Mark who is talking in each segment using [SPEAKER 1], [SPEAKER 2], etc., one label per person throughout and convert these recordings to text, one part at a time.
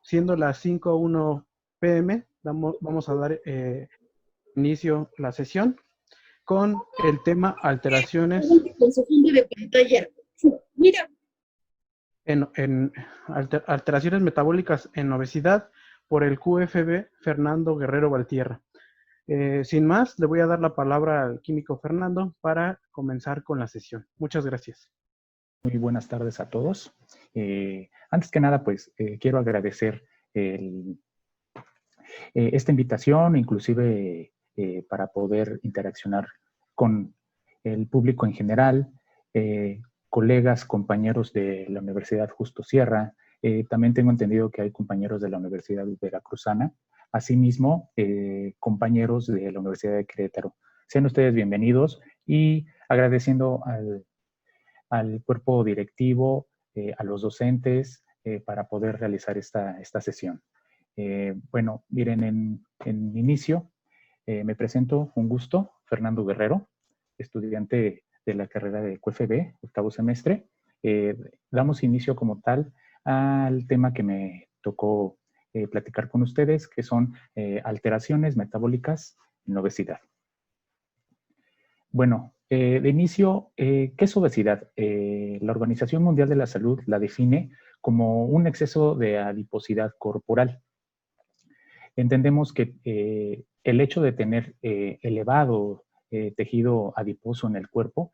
[SPEAKER 1] Siendo las 5:01 p.m., vamos a dar inicio a la sesión con el tema alteraciones
[SPEAKER 2] Con su fondo de pantalla. Mira.
[SPEAKER 1] alteraciones metabólicas en obesidad por el QFB Fernando Guerrero Valtierra. Sin más, le voy a dar la palabra al químico Fernando para comenzar con la sesión. Muchas gracias.
[SPEAKER 3] Muy buenas tardes a todos. Antes que nada, pues quiero agradecer esta invitación, inclusive para poder interaccionar con el público en general, colegas, compañeros de la Universidad Justo Sierra. También tengo entendido que hay compañeros de la Universidad Veracruzana. Asimismo, compañeros de la Universidad de Querétaro. Sean ustedes bienvenidos y agradeciendo al cuerpo directivo, a los docentes, para poder realizar esta sesión. Bueno, miren, en inicio me presento, un gusto, Fernando Guerrero, estudiante de la carrera de QFB, octavo semestre. Damos inicio como tal al tema que me tocó platicar con ustedes, que son alteraciones metabólicas en obesidad. Bueno, de inicio, ¿qué es obesidad? La Organización Mundial de la Salud la define como un exceso de adiposidad corporal. Entendemos que el hecho de tener elevado tejido adiposo en el cuerpo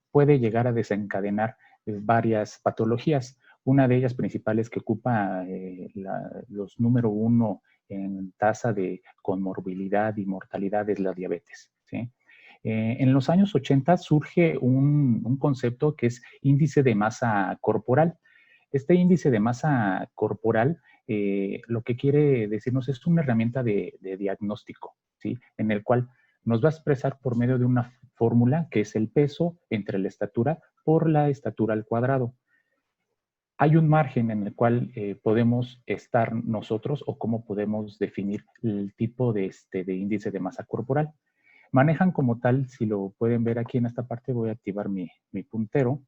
[SPEAKER 3] puede llegar a desencadenar varias patologías. Una de ellas principales que ocupa los número 1 en tasa de comorbilidad y mortalidad es la diabetes, ¿sí? En los años 80 surge un concepto que es índice de masa corporal. Este índice de masa corporal lo que quiere decirnos es una herramienta de diagnóstico, ¿sí? En el cual nos va a expresar por medio de una fórmula que es el peso entre la estatura por la estatura al cuadrado. Hay un margen en el cual podemos estar nosotros o cómo podemos definir el tipo de índice de masa corporal. Manejan como tal, si lo pueden ver aquí en esta parte, voy a activar mi puntero.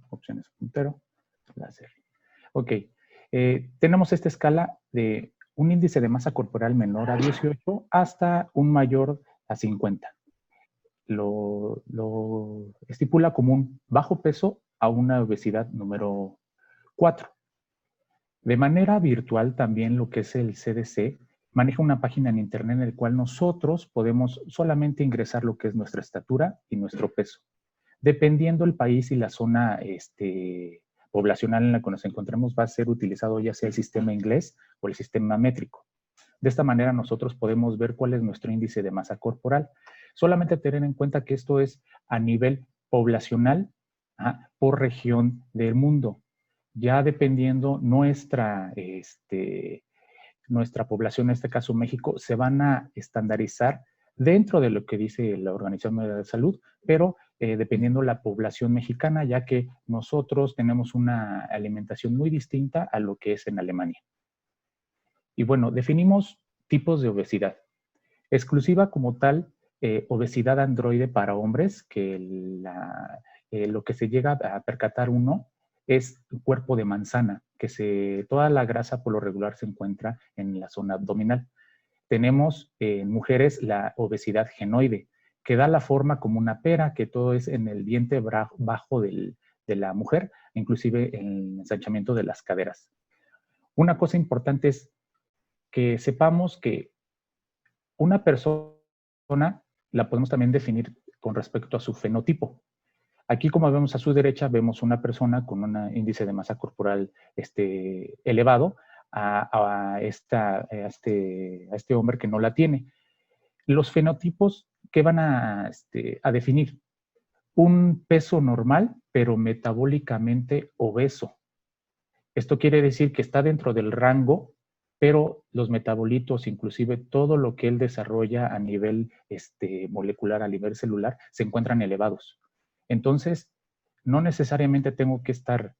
[SPEAKER 3] Opciones puntero, láser. Ok, tenemos esta escala de un índice de masa corporal menor a 18 hasta un mayor a 50. Lo estipula como un bajo peso a una obesidad número 4. De manera virtual también lo que es el CDC maneja una página en internet en la cual nosotros podemos solamente ingresar lo que es nuestra estatura y nuestro peso. Dependiendo el país y la zona poblacional en la que nos encontremos, va a ser utilizado ya sea el sistema inglés o el sistema métrico. De esta manera nosotros podemos ver cuál es nuestro índice de masa corporal. Solamente tener en cuenta que esto es a nivel poblacional por región del mundo. Ya dependiendo nuestra población, en este caso México, se van a estandarizar dentro de lo que dice la Organización Mundial de la Salud, pero dependiendo la población mexicana, ya que nosotros tenemos una alimentación muy distinta a lo que es en Alemania. Y bueno, definimos tipos de obesidad. Exclusiva como tal, obesidad androide para hombres, que lo que se llega a percatar uno es un cuerpo de manzana, que toda la grasa por lo regular se encuentra en la zona abdominal. Tenemos en mujeres la obesidad genoide, que da la forma como una pera, que todo es en el diente bajo de la mujer, inclusive el ensanchamiento de las caderas. Una cosa importante es que sepamos que una persona la podemos también definir con respecto a su fenotipo. Aquí, como vemos a su derecha, vemos una persona con un índice de masa corporal elevado a este hombre que no la tiene. Los fenotipos, ¿qué van a definir? Un peso normal, pero metabólicamente obeso. Esto quiere decir que está dentro del rango, pero los metabolitos, inclusive todo lo que él desarrolla a nivel molecular, a nivel celular, se encuentran elevados. Entonces, no necesariamente tengo que estar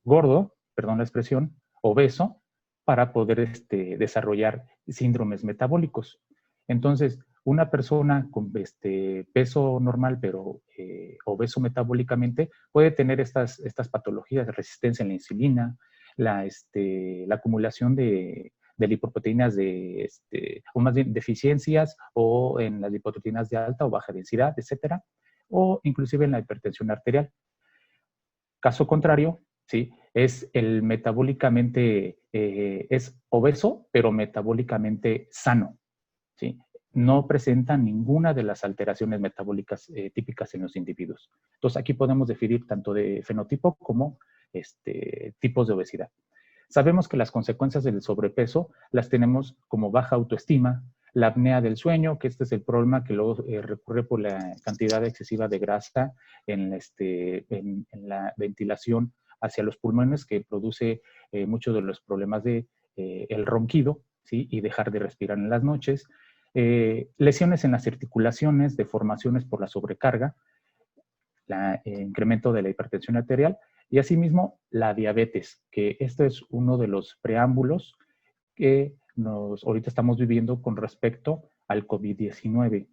[SPEAKER 3] gordo, perdón la expresión, obeso, para poder desarrollar síndromes metabólicos. Entonces, una persona con peso normal, pero obeso metabólicamente, puede tener estas patologías de resistencia a la insulina, la acumulación de lipoproteínas o más bien deficiencias, o en las lipoproteínas de alta o baja densidad, etcétera, o inclusive en la hipertensión arterial. Caso contrario, ¿sí? Es el metabólicamente, es obeso, pero metabólicamente sano, ¿sí? No presenta ninguna de las alteraciones metabólicas típicas en los individuos. Entonces, aquí podemos definir tanto de fenotipo como tipos de obesidad. Sabemos que las consecuencias del sobrepeso las tenemos como baja autoestima, la apnea del sueño, que este es el problema que luego recurre por la cantidad excesiva de grasa en la ventilación hacia los pulmones, que produce muchos de los problemas de el ronquido, ¿sí? Y dejar de respirar en las noches. Lesiones en las articulaciones, deformaciones por la sobrecarga, incremento de la hipertensión arterial y asimismo la diabetes, que este es uno de los preámbulos que ahorita estamos viviendo con respecto al COVID-19.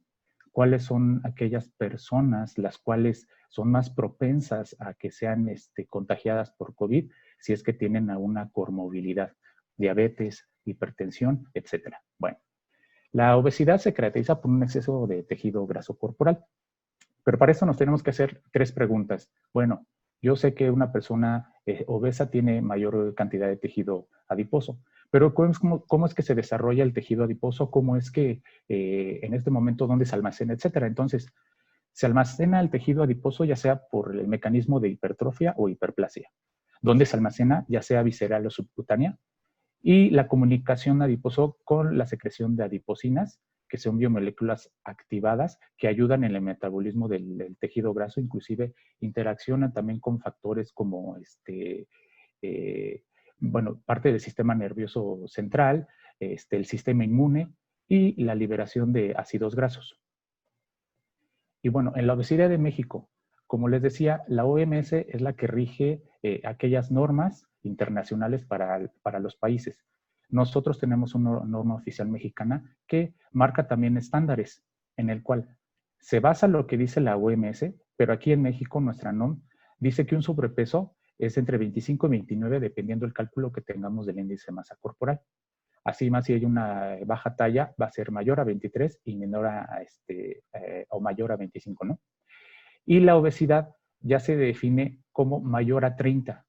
[SPEAKER 3] ¿Cuáles son aquellas personas las cuales son más propensas a que sean contagiadas por COVID si es que tienen alguna comorbilidad? Diabetes, hipertensión, etcétera. Bueno, la obesidad se caracteriza por un exceso de tejido graso corporal. Pero para eso nos tenemos que hacer 3 preguntas. Bueno, yo sé que una persona obesa tiene mayor cantidad de tejido adiposo, pero ¿cómo es que se desarrolla el tejido adiposo? ¿Cómo es que en este momento dónde se almacena, etcétera? Entonces, se almacena el tejido adiposo ya sea por el mecanismo de hipertrofia o hiperplasia. ¿Dónde se almacena? Ya sea visceral o subcutánea. Y la comunicación adiposo con la secreción de adiposinas, que son biomoléculas activadas que ayudan en el metabolismo del tejido graso, inclusive interaccionan también con factores como parte del sistema nervioso central, el sistema inmune y la liberación de ácidos grasos. Y bueno, en la obesidad de México, como les decía, la OMS es la que rige aquellas normas internacionales para los países. Nosotros tenemos una norma oficial mexicana que marca también estándares, en el cual se basa lo que dice la OMS, pero aquí en México nuestra NOM dice que un sobrepeso es entre 25 y 29, dependiendo del cálculo que tengamos del índice de masa corporal. Así más, si hay una baja talla, va a ser mayor a 23 y menor o mayor a 25, ¿no? Y la obesidad ya se define como mayor a 30.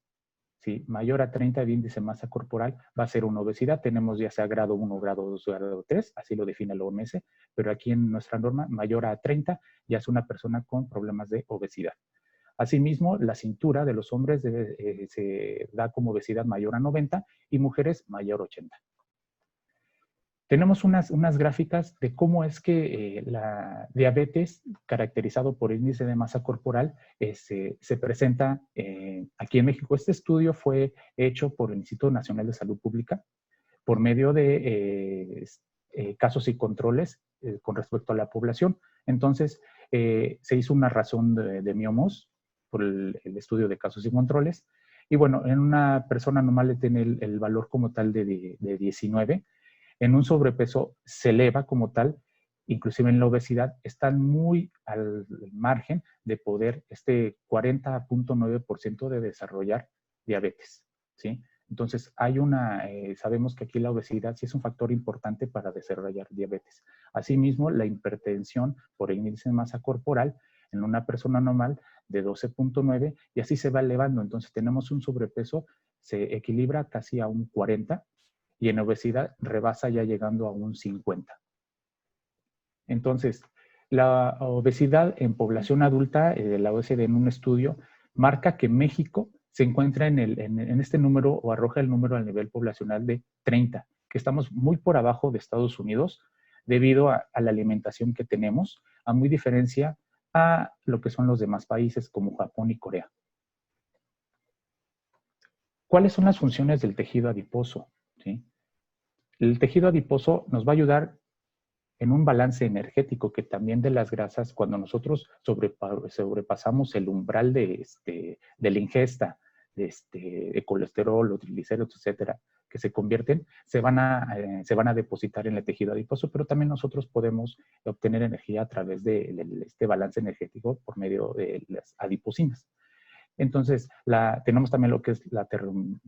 [SPEAKER 3] ¿Sí? Mayor a 30 de índice de masa corporal va a ser una obesidad. Tenemos ya sea grado 1, grado 2, grado 3, así lo define la OMS, pero aquí en nuestra norma, mayor a 30 ya es una persona con problemas de obesidad. Asimismo, la cintura de los hombres se da como obesidad mayor a 90 y mujeres mayor a 80. Tenemos unas gráficas de cómo es que la diabetes, caracterizado por índice de masa corporal, se presenta aquí en México. Este estudio fue hecho por el Instituto Nacional de Salud Pública por medio de casos y controles con respecto a la población. Entonces, se hizo una razón de miomos por el estudio de casos y controles. Y bueno, en una persona normal tiene el valor como tal de 19. En un sobrepeso se eleva como tal, inclusive en la obesidad, están muy al margen de poder 40.9% de desarrollar diabetes, ¿sí? Entonces, sabemos que aquí la obesidad sí es un factor importante para desarrollar diabetes. Asimismo, la hipertensión por el índice de masa corporal en una persona normal de 12.9 y así se va elevando. Entonces, tenemos un sobrepeso, se equilibra casi a un 40 y en obesidad rebasa ya llegando a un 50. Entonces, la obesidad en población adulta, la OECD en un estudio, marca que México se encuentra en este número o arroja el número al nivel poblacional de 30, que estamos muy por abajo de Estados Unidos debido a la alimentación que tenemos, a muy diferencia a lo que son los demás países como Japón y Corea. ¿Cuáles son las funciones del tejido adiposo? ¿Sí? El tejido adiposo nos va a ayudar en un balance energético, que también de las grasas, cuando nosotros sobrepasamos el umbral de la ingesta de colesterol o triglicéridos, etcétera, que se convierten, se van a depositar en el tejido adiposo, pero también nosotros podemos obtener energía a través de este balance energético por medio de las adiposinas. Entonces, tenemos también lo que es la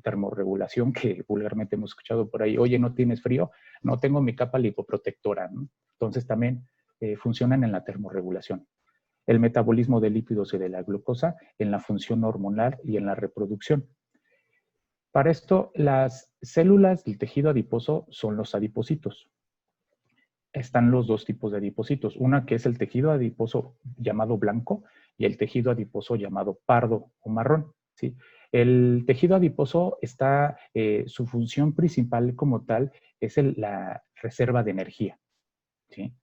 [SPEAKER 3] termorregulación, que vulgarmente hemos escuchado por ahí. Oye, ¿no tienes frío? No, tengo mi capa lipoprotectora, ¿no? Entonces, también funcionan en la termorregulación. El metabolismo de lípidos y de la glucosa en la función hormonal y en la reproducción. Para esto, las células del tejido adiposo son los adipocitos. Están los dos tipos de adipocitos. Una que es el tejido adiposo llamado blanco y el tejido adiposo llamado pardo o marrón, ¿sí? El tejido adiposo está, su función principal como tal es la reserva de energía, ¿sí?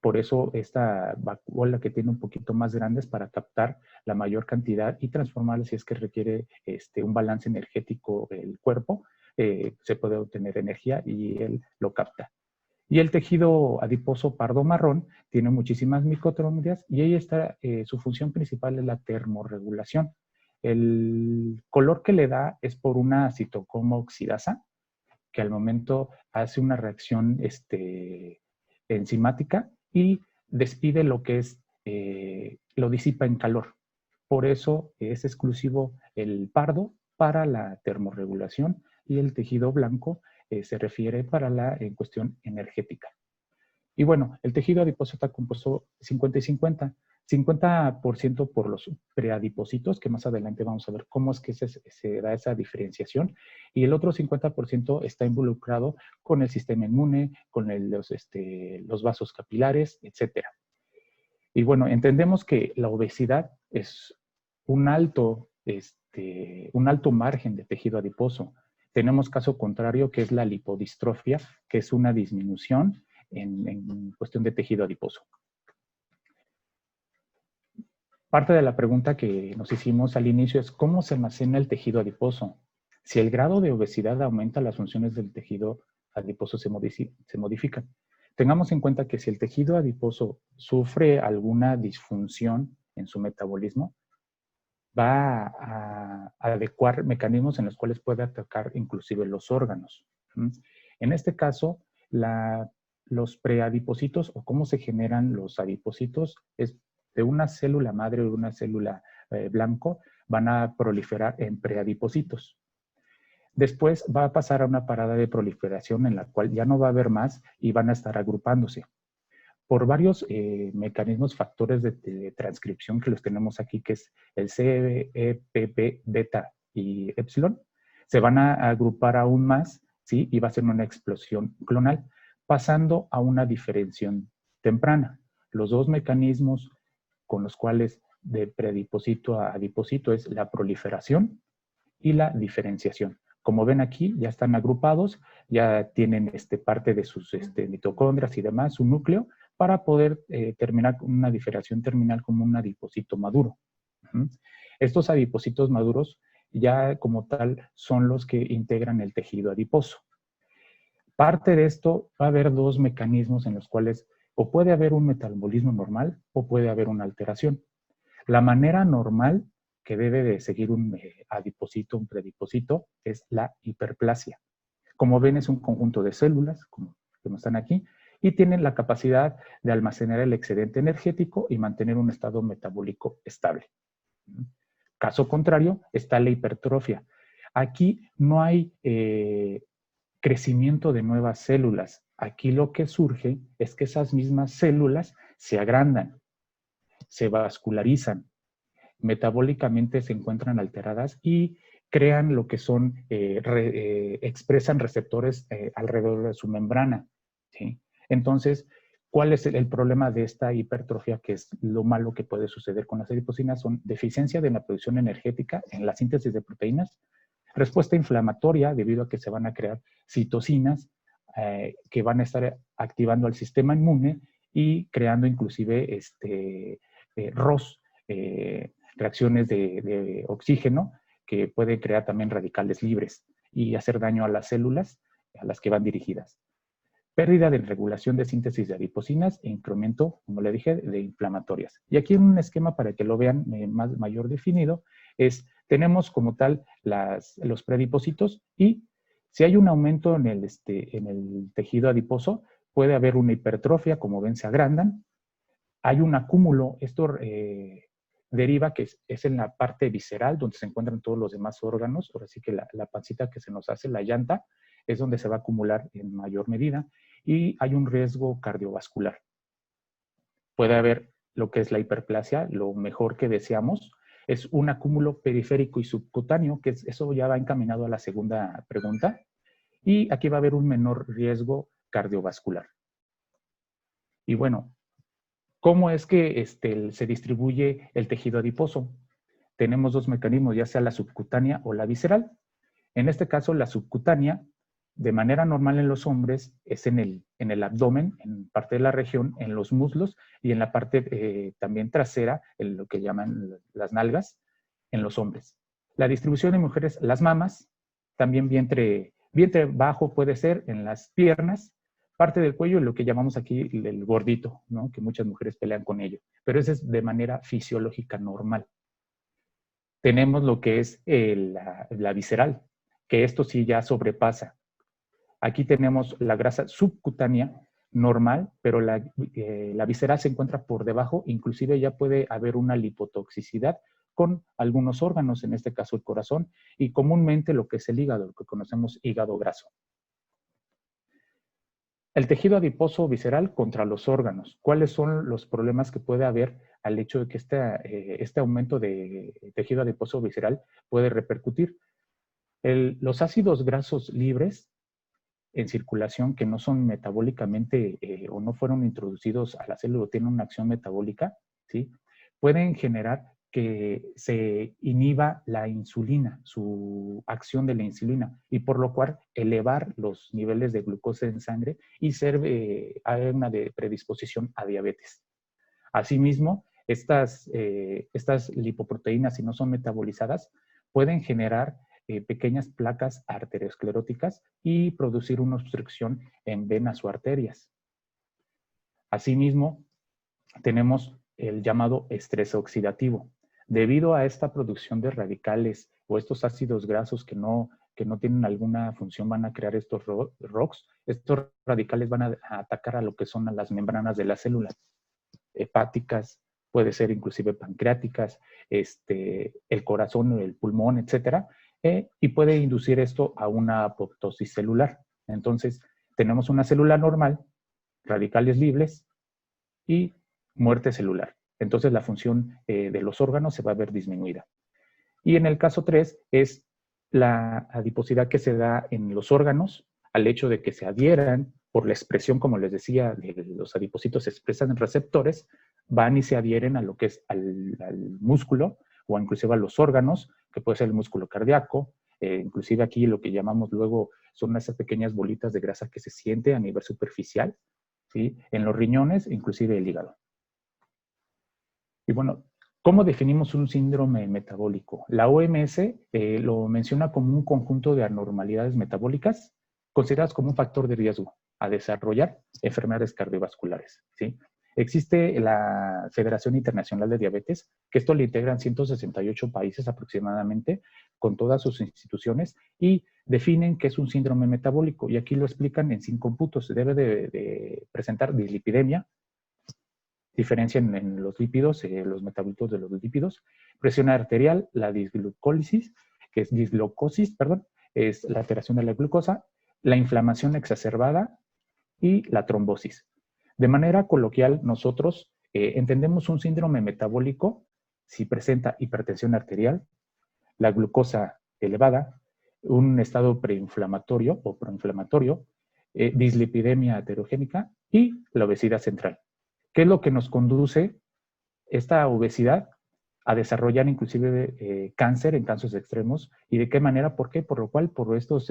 [SPEAKER 3] Por eso esta vacuola que tiene un poquito más grande es para captar la mayor cantidad y transformarla si es que requiere un balance energético el cuerpo, se puede obtener energía y él lo capta. Y el tejido adiposo pardo marrón tiene muchísimas mitocondrias y ahí está, su función principal es la termorregulación. El color que le da es por una citocromo oxidasa, que al momento hace una reacción enzimática y despide lo que es, lo disipa en calor. Por eso es exclusivo el pardo para la termorregulación y el tejido blanco se refiere para en cuestión energética. Y bueno, el tejido adiposo está compuesto 50 y 50. 50% por los preadipocitos, que más adelante vamos a ver cómo es que se da esa diferenciación, y el otro 50% está involucrado con el sistema inmune, con los vasos capilares, etc. Y bueno, entendemos que la obesidad es un alto margen de tejido adiposo. Tenemos caso contrario, que es la lipodistrofia, que es una disminución en cuestión de tejido adiposo. Parte de la pregunta que nos hicimos al inicio es ¿cómo se almacena el tejido adiposo? Si el grado de obesidad aumenta, las funciones del tejido adiposo se modifican. Tengamos en cuenta que si el tejido adiposo sufre alguna disfunción en su metabolismo, va a adecuar mecanismos en los cuales puede atacar inclusive los órganos. En este caso, los preadipocitos o cómo se generan los adipocitos es de una célula madre o de una célula blanco, van a proliferar en preadipocitos. Después va a pasar a una parada de proliferación en la cual ya no va a haber más y van a estar agrupándose. Por varios mecanismos, factores de transcripción que los tenemos aquí, que es el CEPP, beta y epsilon, se van a agrupar aún más, ¿sí? Y va a ser una explosión clonal, pasando a una diferenciación temprana. Los dos mecanismos con los cuales de preadipocito a adipocito es la proliferación y la diferenciación. Como ven aquí, ya están agrupados, ya tienen parte de sus mitocondrias y demás, su núcleo, para poder terminar con una diferenciación terminal como un adipocito maduro. Estos adipocitos maduros ya como tal son los que integran el tejido adiposo. Parte de esto va a haber dos mecanismos en los cuales o puede haber un metabolismo normal o puede haber una alteración. La manera normal que debe de seguir un adipocito, un predipocito, es la hiperplasia. Como ven, es un conjunto de células, como están aquí, y tienen la capacidad de almacenar el excedente energético y mantener un estado metabólico estable. Caso contrario, está la hipertrofia. Aquí no hay crecimiento de nuevas células. Aquí lo que surge es que esas mismas células se agrandan, se vascularizan, metabólicamente se encuentran alteradas y crean lo que son, expresan receptores alrededor de su membrana, ¿sí? Entonces, ¿cuál es el problema de esta hipertrofia? Que es lo malo que puede suceder con las adipocinas, son deficiencia de la producción energética en la síntesis de proteínas, respuesta inflamatoria debido a que se van a crear citocinas que van a estar activando al sistema inmune y creando inclusive ROS, reacciones de oxígeno que puede crear también radicales libres y hacer daño a las células a las que van dirigidas. Pérdida de regulación de síntesis de adipocinas e incremento, como le dije, de inflamatorias. Y aquí en un esquema para que lo vean mayor definido, tenemos como tal los predipocitos y si hay un aumento en el tejido adiposo, puede haber una hipertrofia, como ven, se agrandan. Hay un acúmulo, esto deriva, que es en la parte visceral, donde se encuentran todos los demás órganos. Ahora sí que la pancita que se nos hace, la llanta, es donde se va a acumular en mayor medida, y hay un riesgo cardiovascular. Puede haber lo que es la hiperplasia, lo mejor que deseamos, es un acúmulo periférico y subcutáneo, que eso ya va encaminado a la segunda pregunta, y aquí va a haber un menor riesgo cardiovascular. Y bueno, ¿cómo es que se distribuye el tejido adiposo? Tenemos dos mecanismos, ya sea la subcutánea o la visceral. En este caso, la subcutánea, de manera normal en los hombres, es en el abdomen, en parte de la región, en los muslos y en la parte también trasera, en lo que llaman las nalgas, en los hombres. La distribución de mujeres, las mamas, también vientre bajo puede ser, en las piernas, parte del cuello, lo que llamamos aquí el gordito, ¿no? Que muchas mujeres pelean con ello. Pero eso es de manera fisiológica normal. Tenemos lo que es la visceral, que esto sí ya sobrepasa. Aquí tenemos la grasa subcutánea normal, pero la visceral se encuentra por debajo, inclusive ya puede haber una lipotoxicidad con algunos órganos, en este caso el corazón, y comúnmente lo que es el hígado, lo que conocemos hígado graso. El tejido adiposo visceral contra los órganos. ¿Cuáles son los problemas que puede haber al hecho de que este aumento de tejido adiposo visceral puede repercutir? Los ácidos grasos libres en circulación que no son metabólicamente o no fueron introducidos a la célula o tienen una acción metabólica, ¿sí? Pueden generar que se inhiba la insulina, su acción de la insulina, y por lo cual elevar los niveles de glucosa en sangre y hay una predisposición a diabetes. Asimismo, estas lipoproteínas, si no son metabolizadas, pueden generar pequeñas placas arterioscleróticas y producir una obstrucción en venas o arterias. Asimismo, tenemos el llamado estrés oxidativo. Debido a esta producción de radicales o estos ácidos grasos que no tienen alguna función, van a crear estos ROX. Estos radicales van a atacar a lo que son las membranas de las células hepáticas, puede ser inclusive pancreáticas, el corazón, el pulmón, etcétera, y puede inducir esto a una apoptosis celular. Entonces, tenemos una célula normal, radicales libres y muerte celular. Entonces, la función de los órganos se va a ver disminuida. Y en el caso 3 es la adiposidad que se da en los órganos al hecho de que se adhieran por la expresión, como les decía, los adipocitos se expresan en receptores, van y se adhieren a lo que es al músculo o inclusive a los órganos, que puede ser el músculo cardíaco, inclusive aquí lo que llamamos luego son esas pequeñas bolitas de grasa que se siente a nivel superficial, ¿sí? En los riñones, inclusive el hígado. Y bueno, ¿cómo definimos un síndrome metabólico? La OMS lo menciona como un conjunto de anormalidades metabólicas consideradas como un factor de riesgo a desarrollar enfermedades cardiovasculares, ¿sí? Existe la Federación Internacional de Diabetes, que esto le integran 168 países aproximadamente, con todas sus instituciones, y definen qué es un síndrome metabólico. Y aquí lo explican en 5 puntos. Debe de presentar dislipidemia, diferencia en los lípidos, los metabolitos de los lípidos, presión arterial, la disglucosis, que es disglucosis, perdón, es la alteración de la glucosa, la inflamación exacerbada y la trombosis. De manera coloquial, nosotros entendemos un síndrome metabólico si presenta hipertensión arterial, la glucosa elevada, un estado preinflamatorio o proinflamatorio, dislipidemia heterogénica y la obesidad central. ¿Qué es lo que nos conduce esta obesidad a desarrollar inclusive cáncer en casos extremos? ¿Y de qué manera? ¿Por qué? Por lo cual, por estos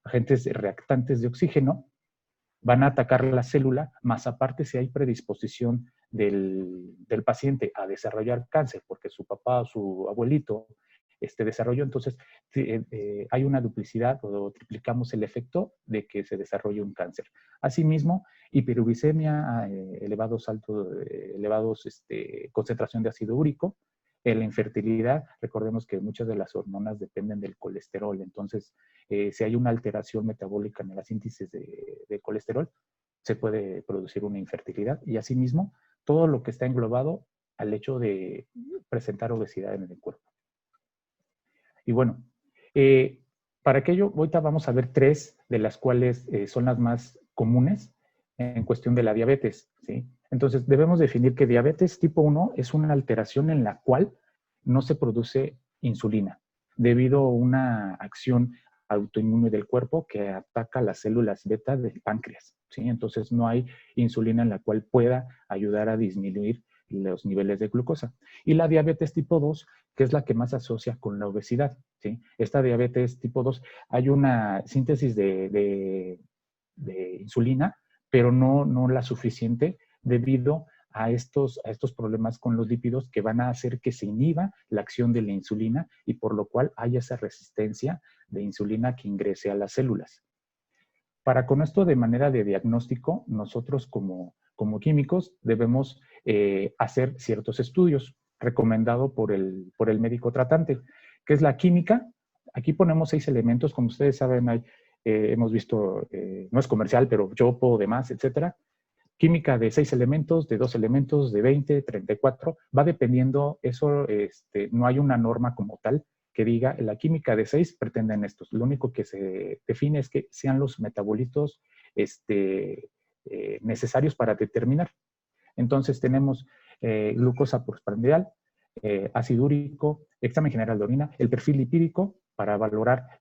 [SPEAKER 3] agentes reactantes de oxígeno, van a atacar la célula, más aparte si hay predisposición del paciente a desarrollar cáncer, porque su papá o su abuelito desarrolló, entonces hay una duplicidad o triplicamos el efecto de que se desarrolle un cáncer. Asimismo, hiperuricemia, elevados concentración de ácido úrico, la infertilidad, recordemos que muchas de las hormonas dependen del colesterol, entonces si hay una alteración metabólica en la síntesis de colesterol, se puede producir una infertilidad y asimismo todo lo que está englobado al hecho de presentar obesidad en el cuerpo. Y bueno, para aquello, ahorita vamos a ver 3 de las cuales son las más comunes en cuestión de la diabetes, ¿sí? Entonces, debemos definir que diabetes tipo 1 es una alteración en la cual no se produce insulina debido a una acción autoinmune del cuerpo que ataca las células beta del páncreas, ¿sí? Entonces, no hay insulina en la cual pueda ayudar a disminuir los niveles de glucosa. Y la diabetes tipo 2, que es la que más se asocia con la obesidad, ¿sí? Esta diabetes tipo 2, hay una síntesis de insulina, pero no la suficiente debido a estos problemas con los lípidos que van a hacer que se inhiba la acción de la insulina y por lo cual haya esa resistencia de insulina que ingrese a las células. Para con esto de manera de diagnóstico, nosotros como químicos debemos hacer ciertos estudios recomendados por el médico tratante, que es la química. Aquí ponemos 6 elementos, como ustedes saben, hemos visto, no es comercial, pero yopo, demás, etcétera. Química de 6 elementos, de 2 elementos, de 20, 34, va dependiendo, eso no hay una norma como tal que diga la química de 6 pretenden estos. Lo único que se define es que sean los metabolitos necesarios para determinar. Entonces tenemos glucosa postprandial, ácido úrico, examen general de orina, el perfil lipídico para valorar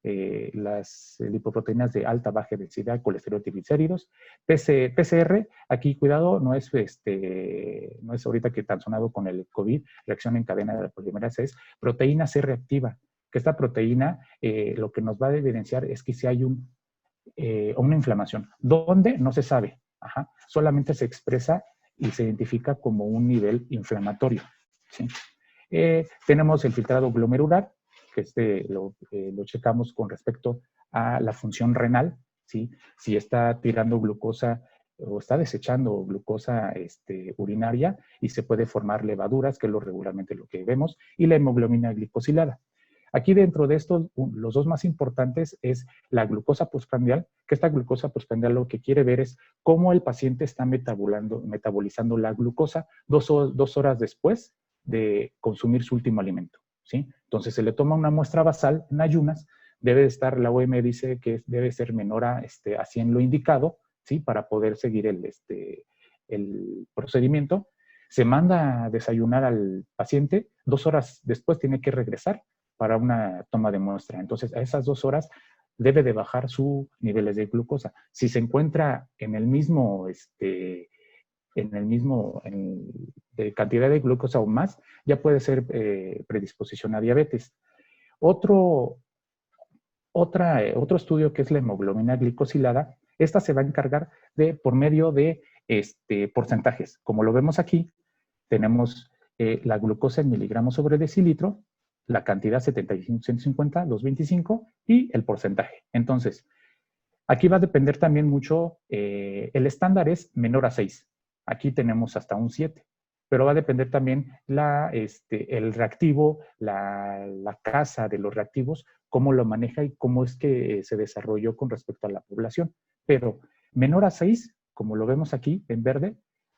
[SPEAKER 3] las lipoproteínas de alta, baja densidad, colesterol, triglicéridos, PCR, aquí cuidado, no es ahorita que tan sonado con el COVID, reacción en cadena de la polimerasa, es proteína C reactiva, que esta proteína lo que nos va a evidenciar es que si hay una inflamación. ¿Dónde? No se sabe. Solamente se expresa y se identifica como un nivel inflamatorio, ¿sí? Tenemos el filtrado glomerular, que lo checamos con respecto a la función renal, ¿sí? Si está tirando glucosa o está desechando glucosa urinaria y se puede formar levaduras, que es regularmente lo que vemos, y la hemoglobina glicosilada. Aquí dentro de estos, los 2 más importantes es la glucosa postprandial, que esta glucosa postprandial lo que quiere ver es cómo el paciente está metabolizando la glucosa 2 horas después de consumir su último alimento, ¿sí? Entonces se le toma una muestra basal en ayunas, debe estar, la OMS dice que debe ser menor a 100 lo indicado, ¿sí? Para poder seguir el procedimiento. Se manda a desayunar al paciente, 2 horas después tiene que regresar para una toma de muestra. Entonces, a esas 2 horas debe de bajar sus niveles de glucosa. Si se encuentra en el mismo, de cantidad de glucosa o más, ya puede ser predisposición a diabetes. Otro estudio que es la hemoglobina glicosilada, esta se va a encargar por medio de porcentajes. Como lo vemos aquí, tenemos la glucosa en miligramos sobre decilitro, la cantidad 75, 150, 225 y el porcentaje. Entonces, aquí va a depender también mucho, el estándar es menor a 6. Aquí tenemos hasta un 7. Pero va a depender también el reactivo, la casa de los reactivos, cómo lo maneja y cómo es que se desarrolló con respecto a la población. Pero menor a 6, como lo vemos aquí en verde,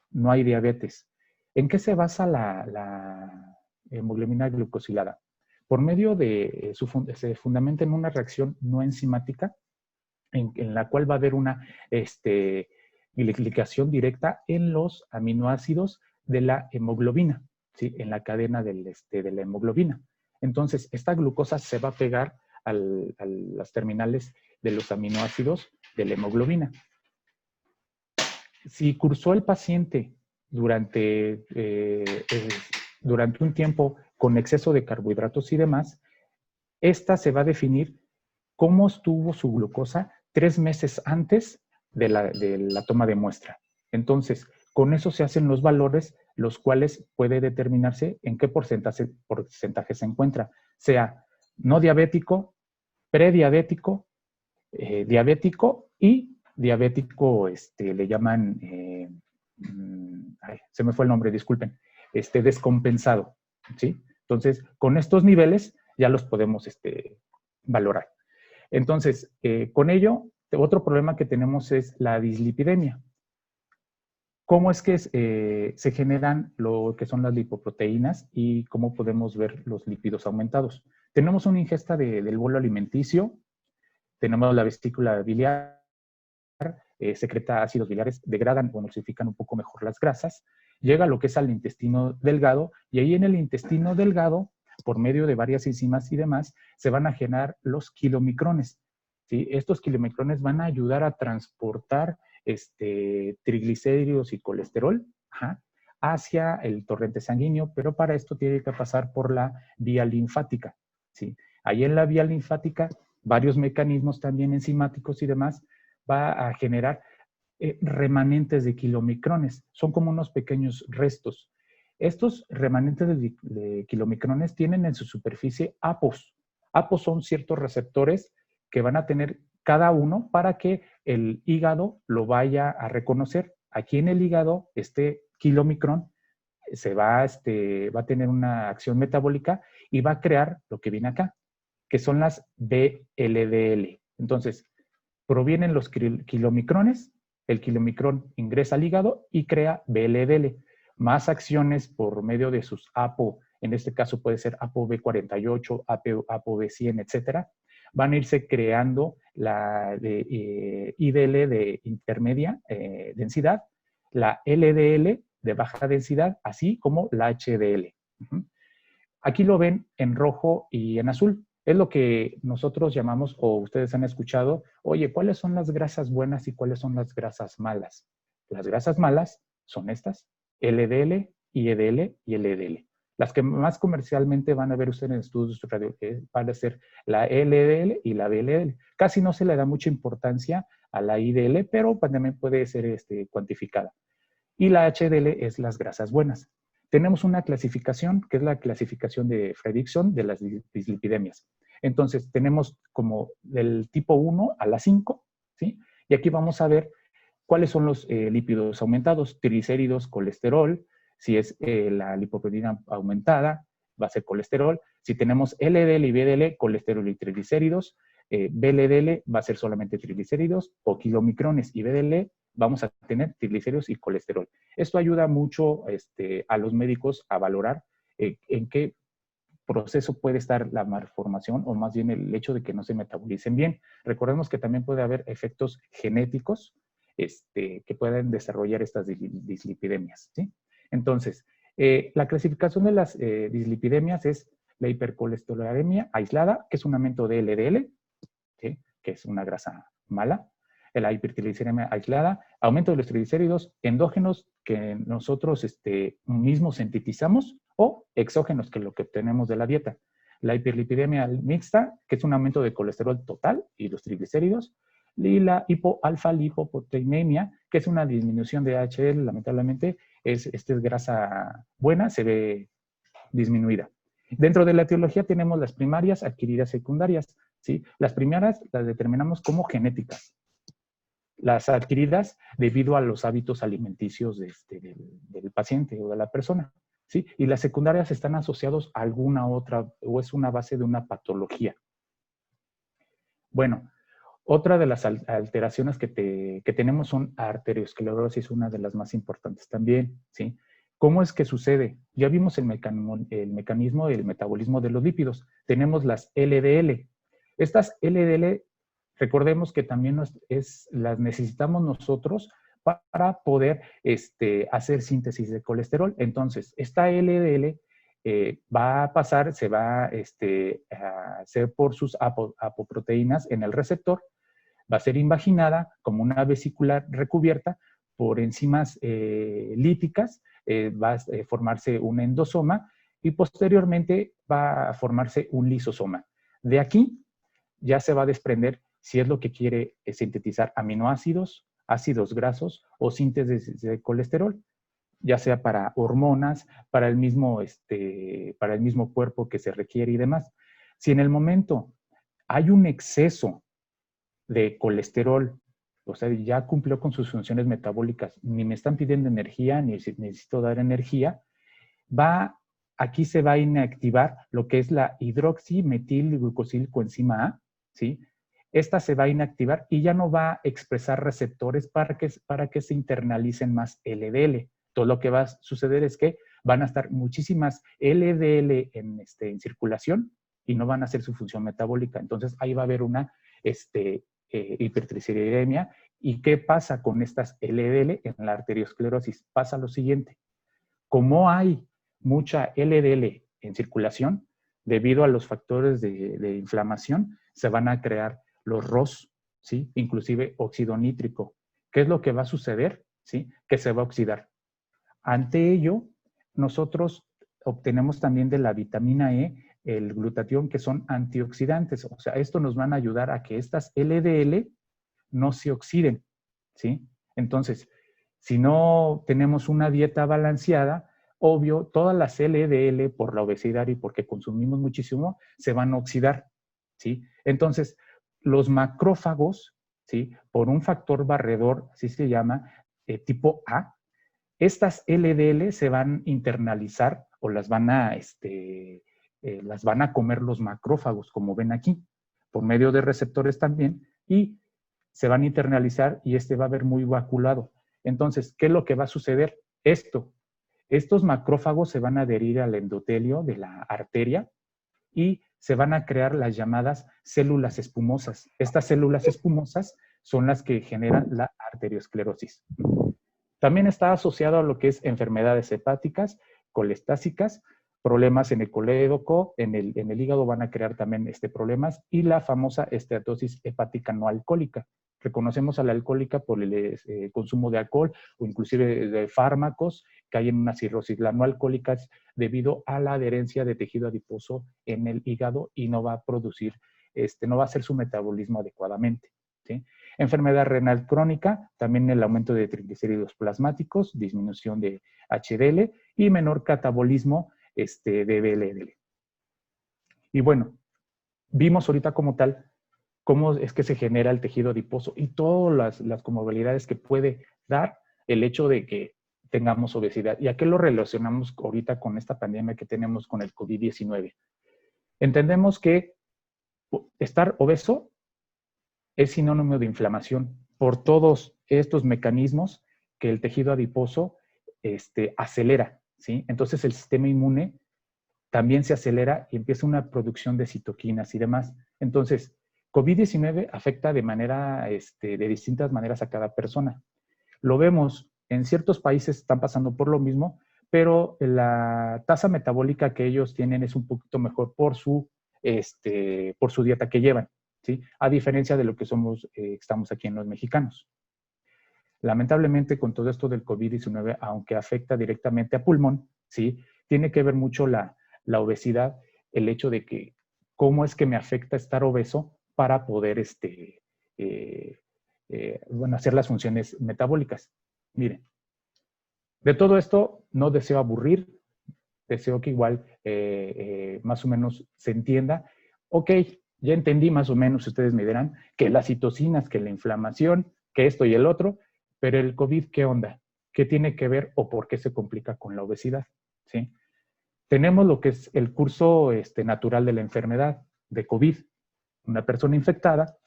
[SPEAKER 3] no hay diabetes. ¿En qué se basa la hemoglobina glucosilada? Por medio de, se fundamenta en una reacción no enzimática en la cual va a haber una glicación directa en los aminoácidos de la hemoglobina, ¿sí? En la cadena de la hemoglobina. Entonces, esta glucosa se va a pegar a las terminales de los aminoácidos de la hemoglobina. Si cursó el paciente durante un tiempo con exceso de carbohidratos y demás, esta se va a definir cómo estuvo su glucosa 3 meses antes de la toma de muestra. Entonces, con eso se hacen los valores, los cuales puede determinarse en qué porcentaje se encuentra, sea no diabético, prediabético, diabético y diabético, le llaman, se me fue el nombre, disculpen, descompensado, ¿sí? Entonces, con estos niveles ya los podemos valorar. Entonces, con ello, otro problema que tenemos es la dislipidemia. ¿Cómo es que se generan lo que son las lipoproteínas y cómo podemos ver los lípidos aumentados? Tenemos una ingesta del bolo alimenticio, tenemos la vesícula biliar, secreta ácidos biliares, degradan o emulsifican un poco mejor las grasas, llega a lo que es al intestino delgado, y ahí en el intestino delgado, por medio de varias enzimas y demás, se van a generar los kilomicrones, ¿sí? Estos kilomicrones van a ayudar a transportar triglicéridos y colesterol, ajá, hacia el torrente sanguíneo, pero para esto tiene que pasar por la vía linfática, ¿sí? Ahí en la vía linfática, varios mecanismos también enzimáticos y demás, va a generar remanentes de kilomicrones. Son como unos pequeños restos. Estos remanentes de kilomicrones tienen en su superficie apos. Apos son ciertos receptores que van a tener cada uno para que el hígado lo vaya a reconocer. Aquí en el hígado, este kilomicrón va a tener una acción metabólica y va a crear lo que viene acá, que son las VLDL. Entonces, provienen los kilomicrones, el kilomicrón ingresa al hígado y crea VLDL. Más acciones por medio de sus APO, en este caso puede ser ApoB48, ApoB100, etcétera, van a irse creando la IDL de intermedia densidad, la LDL de baja densidad, así como la HDL. Aquí lo ven en rojo y en azul. Es lo que nosotros llamamos, o ustedes han escuchado, oye, ¿cuáles son las grasas buenas y cuáles son las grasas malas? Las grasas malas son estas, LDL, IEDL y LDL. Las que más comercialmente van a ver ustedes en estudios van a ser la LDL y la VLDL. Casi no se le da mucha importancia a la IDL, pero también puede ser cuantificada. Y la HDL es las grasas buenas. Tenemos una clasificación, que es la clasificación de Fredrickson de las dislipidemias. Entonces, tenemos como del tipo 1 a la 5, ¿sí? Y aquí vamos a ver cuáles son los lípidos aumentados, triglicéridos, colesterol. Si es la lipoproteína aumentada, va a ser colesterol. Si tenemos LDL y VDL, colesterol y triglicéridos. VLDL va a ser solamente triglicéridos, o kilomicrones y VDL vamos a tener triglicéridos y colesterol. Esto ayuda mucho a los médicos a valorar en qué proceso puede estar la malformación, o más bien el hecho de que no se metabolicen bien. Recordemos que también puede haber efectos genéticos que pueden desarrollar estas dislipidemias, ¿sí? Entonces, la clasificación de las dislipidemias es la hipercolesterolemia aislada, que es un aumento de LDL, ¿sí? Que es una grasa mala. La hipertrigliceridemia aislada, aumento de los triglicéridos endógenos que nosotros mismos sintetizamos, o exógenos, que es lo que obtenemos de la dieta. La hiperlipidemia mixta, que es un aumento de colesterol total y los triglicéridos. Y la hipoalfa-lipoproteinemia, que es una disminución de HDL, lamentablemente, es grasa buena, se ve disminuida. Dentro de la etiología tenemos las primarias, adquiridas, secundarias, ¿sí? Las primarias las determinamos como genéticas. Las adquiridas debido a los hábitos alimenticios del paciente o de la persona, ¿sí? Y las secundarias están asociados a alguna otra, o es una base de una patología. Bueno, otra de las alteraciones que tenemos son arteriosclerosis, una de las más importantes también, ¿sí? ¿Cómo es que sucede? Ya vimos el mecanismo del metabolismo de los lípidos. Tenemos las LDL. Estas LDL, recordemos que también las necesitamos nosotros para poder hacer síntesis de colesterol. Entonces, esta LDL va a pasar, se va a hacer por sus apoproteínas en el receptor, va a ser invaginada como una vesícula recubierta por enzimas líticas, va a formarse un endosoma y posteriormente va a formarse un lisosoma. De aquí ya se va a desprender si es lo que quiere sintetizar aminoácidos, ácidos grasos o síntesis de colesterol, ya sea para hormonas, para el mismo cuerpo que se requiere y demás. Si en el momento hay un exceso de colesterol, o sea, ya cumplió con sus funciones metabólicas, ni me están pidiendo energía, ni necesito dar energía, aquí se va a inactivar lo que es la hidroximetilglucosilcoenzima A, ¿sí? esta se va a inactivar y ya no va a expresar receptores para que se internalicen más LDL. Todo lo que va a suceder es que van a estar muchísimas LDL en circulación y no van a hacer su función metabólica. Entonces, ahí va a haber una hipertrigliceridemia. ¿Y qué pasa con estas LDL en la arteriosclerosis? Pasa lo siguiente. Como hay mucha LDL en circulación, debido a los factores de inflamación, se van a crear los ROS, ¿sí? Inclusive óxido nítrico. ¿Qué es lo que va a suceder? ¿Sí? Que se va a oxidar. Ante ello, nosotros obtenemos también de la vitamina E el glutatión, que son antioxidantes. O sea, esto nos van a ayudar a que estas LDL no se oxiden, ¿sí? Entonces, si no tenemos una dieta balanceada, obvio, todas las LDL por la obesidad y porque consumimos muchísimo, se van a oxidar, ¿sí? Entonces, los macrófagos, ¿sí? Por un factor barredor, así se llama, tipo A, estas LDL se van a internalizar o las van a comer los macrófagos, como ven aquí, por medio de receptores también, y se van a internalizar y va a ver muy vaculado. Entonces, ¿qué es lo que va a suceder? Estos macrófagos se van a adherir al endotelio de la arteria y se van a crear las llamadas células espumosas. Estas células espumosas son las que generan la arteriosclerosis. También está asociado a lo que es enfermedades hepáticas, colestásicas, problemas en el colédoco, en el hígado van a crear también problemas, y la famosa esteatosis hepática no alcohólica. Reconocemos a la alcohólica por el consumo de alcohol o inclusive de fármacos que hay en una cirrosis. La no alcohólica es debido a la adherencia de tejido adiposo en el hígado y no va a producir, no va a hacer su metabolismo adecuadamente, ¿sí? Enfermedad renal crónica, también el aumento de triglicéridos plasmáticos, disminución de HDL y menor catabolismo de VLDL. Y bueno, vimos ahorita como tal cómo es que se genera el tejido adiposo y todas las comorbilidades que puede dar el hecho de que tengamos obesidad. ¿Y a qué lo relacionamos ahorita con esta pandemia que tenemos con el COVID-19? Entendemos que estar obeso es sinónimo de inflamación por todos estos mecanismos que el tejido adiposo acelera, ¿sí? Entonces el sistema inmune también se acelera y empieza una producción de citoquinas y demás. Entonces, COVID-19 afecta de distintas maneras a cada persona. Lo vemos, en ciertos países están pasando por lo mismo, pero la tasa metabólica que ellos tienen es un poquito mejor por su dieta que llevan, ¿sí? A diferencia de lo que estamos aquí en los mexicanos. Lamentablemente, con todo esto del COVID-19, aunque afecta directamente a pulmón, ¿sí? Tiene que ver mucho la obesidad, el hecho de que cómo es que me afecta estar obeso para poder hacer las funciones metabólicas. Miren, de todo esto no deseo aburrir, deseo que igual más o menos se entienda. Ok, ya entendí más o menos, ustedes me dirán, que las citocinas, que la inflamación, que esto y el otro, pero el COVID, ¿qué onda? ¿Qué tiene que ver o por qué se complica con la obesidad? ¿Sí? Tenemos lo que es el curso natural de la enfermedad de COVID. Una persona infectada,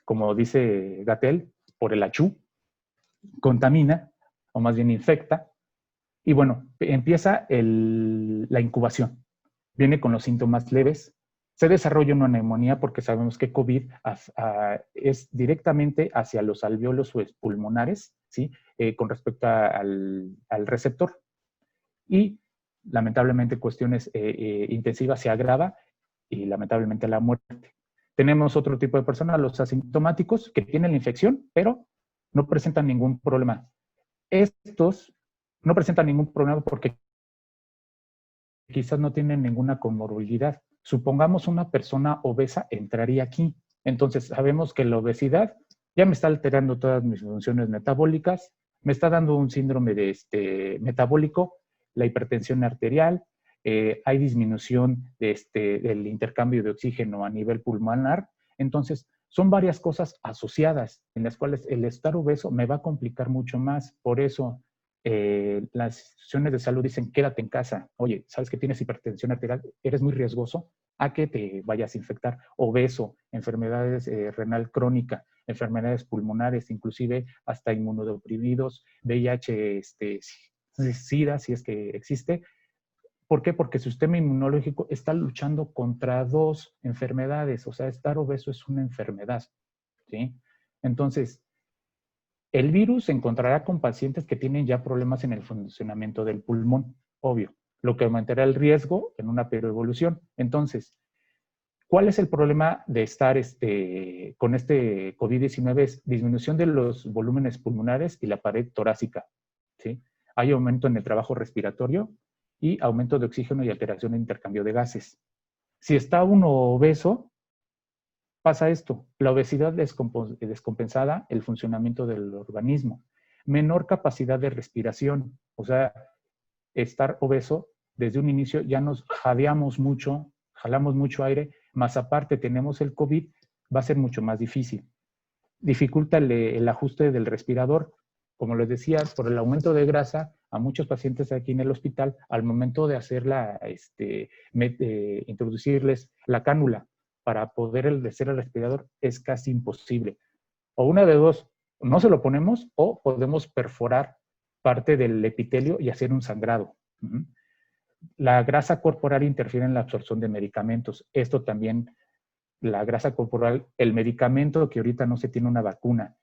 [SPEAKER 3] como dice Gatell, por el achú, contamina, o más bien infecta, y bueno, empieza la incubación. Viene con los síntomas leves, se desarrolla una neumonía porque sabemos que COVID es directamente hacia los alvéolos pulmonares, ¿sí? Con respecto al receptor. Y lamentablemente cuestiones intensivas se agrava y lamentablemente la muerte. Tenemos otro tipo de personas, los asintomáticos, que tienen la infección, pero no presentan ningún problema. Estos no presentan ningún problema porque quizás no tienen ninguna comorbilidad. Supongamos una persona obesa entraría aquí. Entonces sabemos que la obesidad ya me está alterando todas mis funciones metabólicas, me está dando un síndrome metabólico, la hipertensión arterial, hay disminución del intercambio de oxígeno a nivel pulmonar. Entonces, son varias cosas asociadas en las cuales el estar obeso me va a complicar mucho más. Por eso, las instituciones de salud dicen, quédate en casa. Oye, ¿sabes que tienes hipertensión arterial? Eres muy riesgoso a que te vayas a infectar. Obeso, enfermedades renal crónica, enfermedades pulmonares, inclusive hasta inmunodeprimidos, VIH, SIDA, si es que existe. ¿Por qué? Porque su sistema inmunológico está luchando contra dos enfermedades. O sea, estar obeso es una enfermedad, ¿sí? Entonces, el virus se encontrará con pacientes que tienen ya problemas en el funcionamiento del pulmón, obvio, lo que aumentará el riesgo en una peroevolución. Entonces, ¿cuál es el problema de estar con este COVID-19? Es disminución de los volúmenes pulmonares y la pared torácica, ¿sí? Hay aumento en el trabajo respiratorio y aumento de oxígeno y alteración de intercambio de gases. Si está uno obeso, pasa esto, la obesidad descompensada, el funcionamiento del organismo, menor capacidad de respiración, o sea, estar obeso, desde un inicio ya nos jadeamos mucho, jalamos mucho aire, más aparte tenemos el COVID, va a ser mucho más difícil. Dificulta el ajuste del respirador, como les decía, por el aumento de grasa, a muchos pacientes aquí en el hospital, al momento de introducirles la cánula, para poder hacer el respirador es casi imposible. O una de dos, no se lo ponemos o podemos perforar parte del epitelio y hacer un sangrado. La grasa corporal interfiere en la absorción de medicamentos. Esto también, la grasa corporal, el medicamento que ahorita no se tiene una vacuna.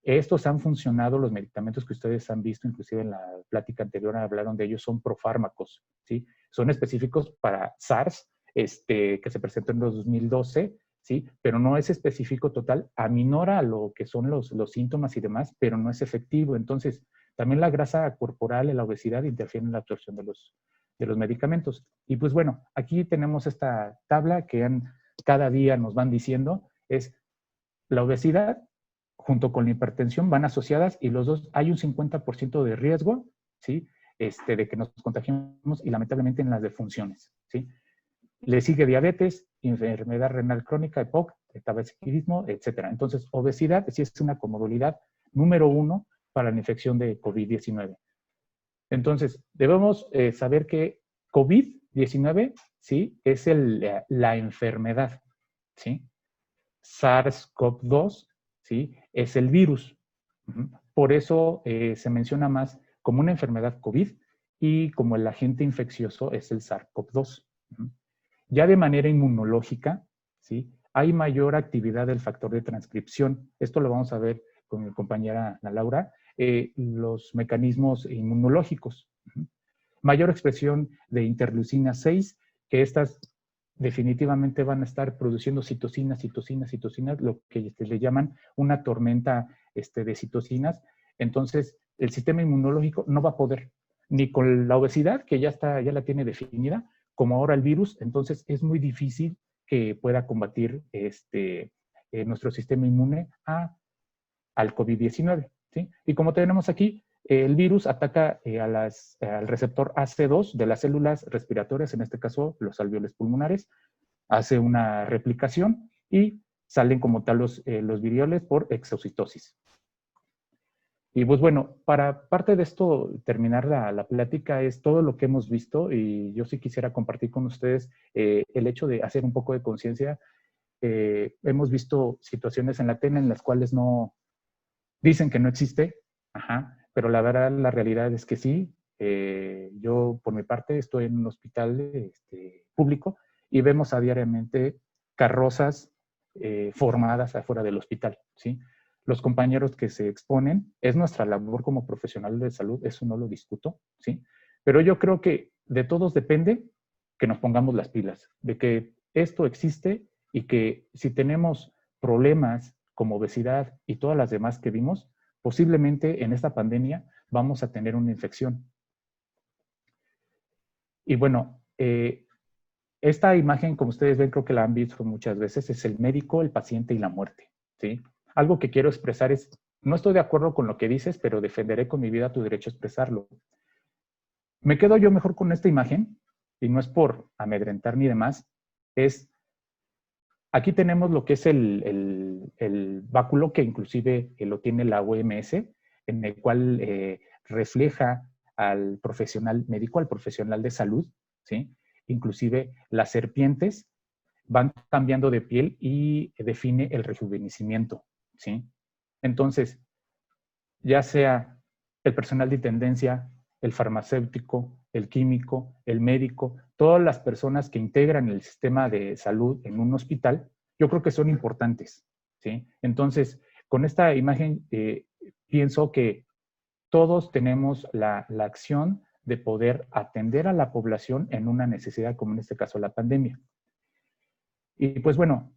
[SPEAKER 3] Estos han funcionado, los medicamentos que ustedes han visto, inclusive en la plática anterior hablaron de ellos, son profármacos, ¿sí? Son específicos para SARS, que se presentó en los 2012, ¿sí? Pero no es específico total, aminora lo que son los síntomas y demás, pero no es efectivo. Entonces, también la grasa corporal y la obesidad interfieren en la absorción de los medicamentos. Y pues bueno, aquí tenemos esta tabla que cada día nos van diciendo, es la obesidad junto con la hipertensión van asociadas y los dos hay un 50% de riesgo, ¿sí? De que nos contagiemos y lamentablemente en las defunciones, ¿sí? Le sigue diabetes, enfermedad renal crónica, EPOC, tabaquismo, etc. Entonces, obesidad sí es una comorbilidad número 1 para la infección de COVID-19. Entonces, debemos saber que COVID-19, ¿sí? Es la enfermedad, ¿sí? SARS-CoV-2, ¿sí? Es el virus. Por eso se menciona más como una enfermedad COVID y como el agente infeccioso es el SARS-CoV-2. Ya de manera inmunológica, ¿sí? Hay mayor actividad del factor de transcripción. Esto lo vamos a ver con mi compañera Ana Laura, los mecanismos inmunológicos. Mayor expresión de interleucina 6, que estas definitivamente van a estar produciendo citocinas, lo que le llaman una tormenta de citocinas. Entonces, el sistema inmunológico no va a poder, ni con la obesidad, que ya la tiene definida, como ahora el virus. Entonces, es muy difícil que pueda combatir nuestro sistema inmune al COVID-19, ¿sí? Y como tenemos aquí, el virus ataca al receptor AC2 de las células respiratorias, en este caso los alveolos pulmonares, hace una replicación y salen como tal los virioles por exocitosis. Y pues bueno, para parte de esto, terminar la plática, es todo lo que hemos visto y yo sí quisiera compartir con ustedes el hecho de hacer un poco de conciencia. Hemos visto situaciones en la tele en las cuales no dicen que no existe, pero la verdad, la realidad es que sí. Yo, por mi parte, estoy en un hospital público y vemos diariamente carrozas formadas afuera del hospital, ¿sí? Los compañeros que se exponen, es nuestra labor como profesionales de salud, eso no lo discuto, ¿sí? Pero yo creo que de todos depende que nos pongamos las pilas, de que esto existe y que si tenemos problemas como obesidad y todas las demás que vimos, posiblemente en esta pandemia vamos a tener una infección. Y bueno, esta imagen, como ustedes ven, creo que la han visto muchas veces, es el médico, el paciente y la muerte, ¿sí? Algo que quiero expresar es, no estoy de acuerdo con lo que dices, pero defenderé con mi vida tu derecho a expresarlo. Me quedo yo mejor con esta imagen, y no es por amedrentar ni demás, es, aquí tenemos lo que es el báculo que inclusive lo tiene la OMS, en el cual refleja al profesional médico, al profesional de salud, ¿sí? Inclusive las serpientes van cambiando de piel y define el rejuvenecimiento, ¿sí? Entonces, ya sea el personal de intendencia, el farmacéutico, el químico, el médico, todas las personas que integran el sistema de salud en un hospital, yo creo que son importantes, ¿sí? Entonces, con esta imagen pienso que todos tenemos la acción de poder atender a la población en una necesidad, como en este caso la pandemia. Y pues bueno,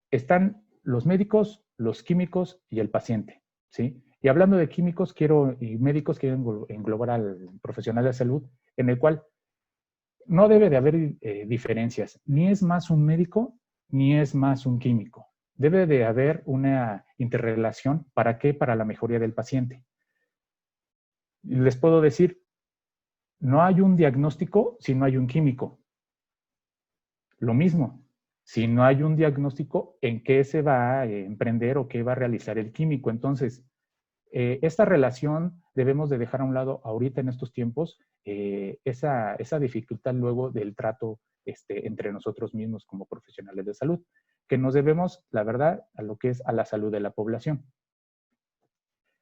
[SPEAKER 3] están los médicos, los químicos y el paciente, ¿sí? Y hablando de químicos y médicos, quiero englobar al profesional de salud, en el cual no debe de haber diferencias. Ni es más un médico, ni es más un químico. Debe de haber una interrelación. ¿Para qué? Para la mejoría del paciente. Les puedo decir, no hay un diagnóstico si no hay un químico. Lo mismo, si no hay un diagnóstico, ¿en qué se va a emprender o qué va a realizar el químico? Entonces, esta relación debemos de dejar a un lado ahorita en estos tiempos, esa dificultad luego del trato entre nosotros mismos como profesionales de salud, que nos debemos, la verdad, a lo que es a la salud de la población.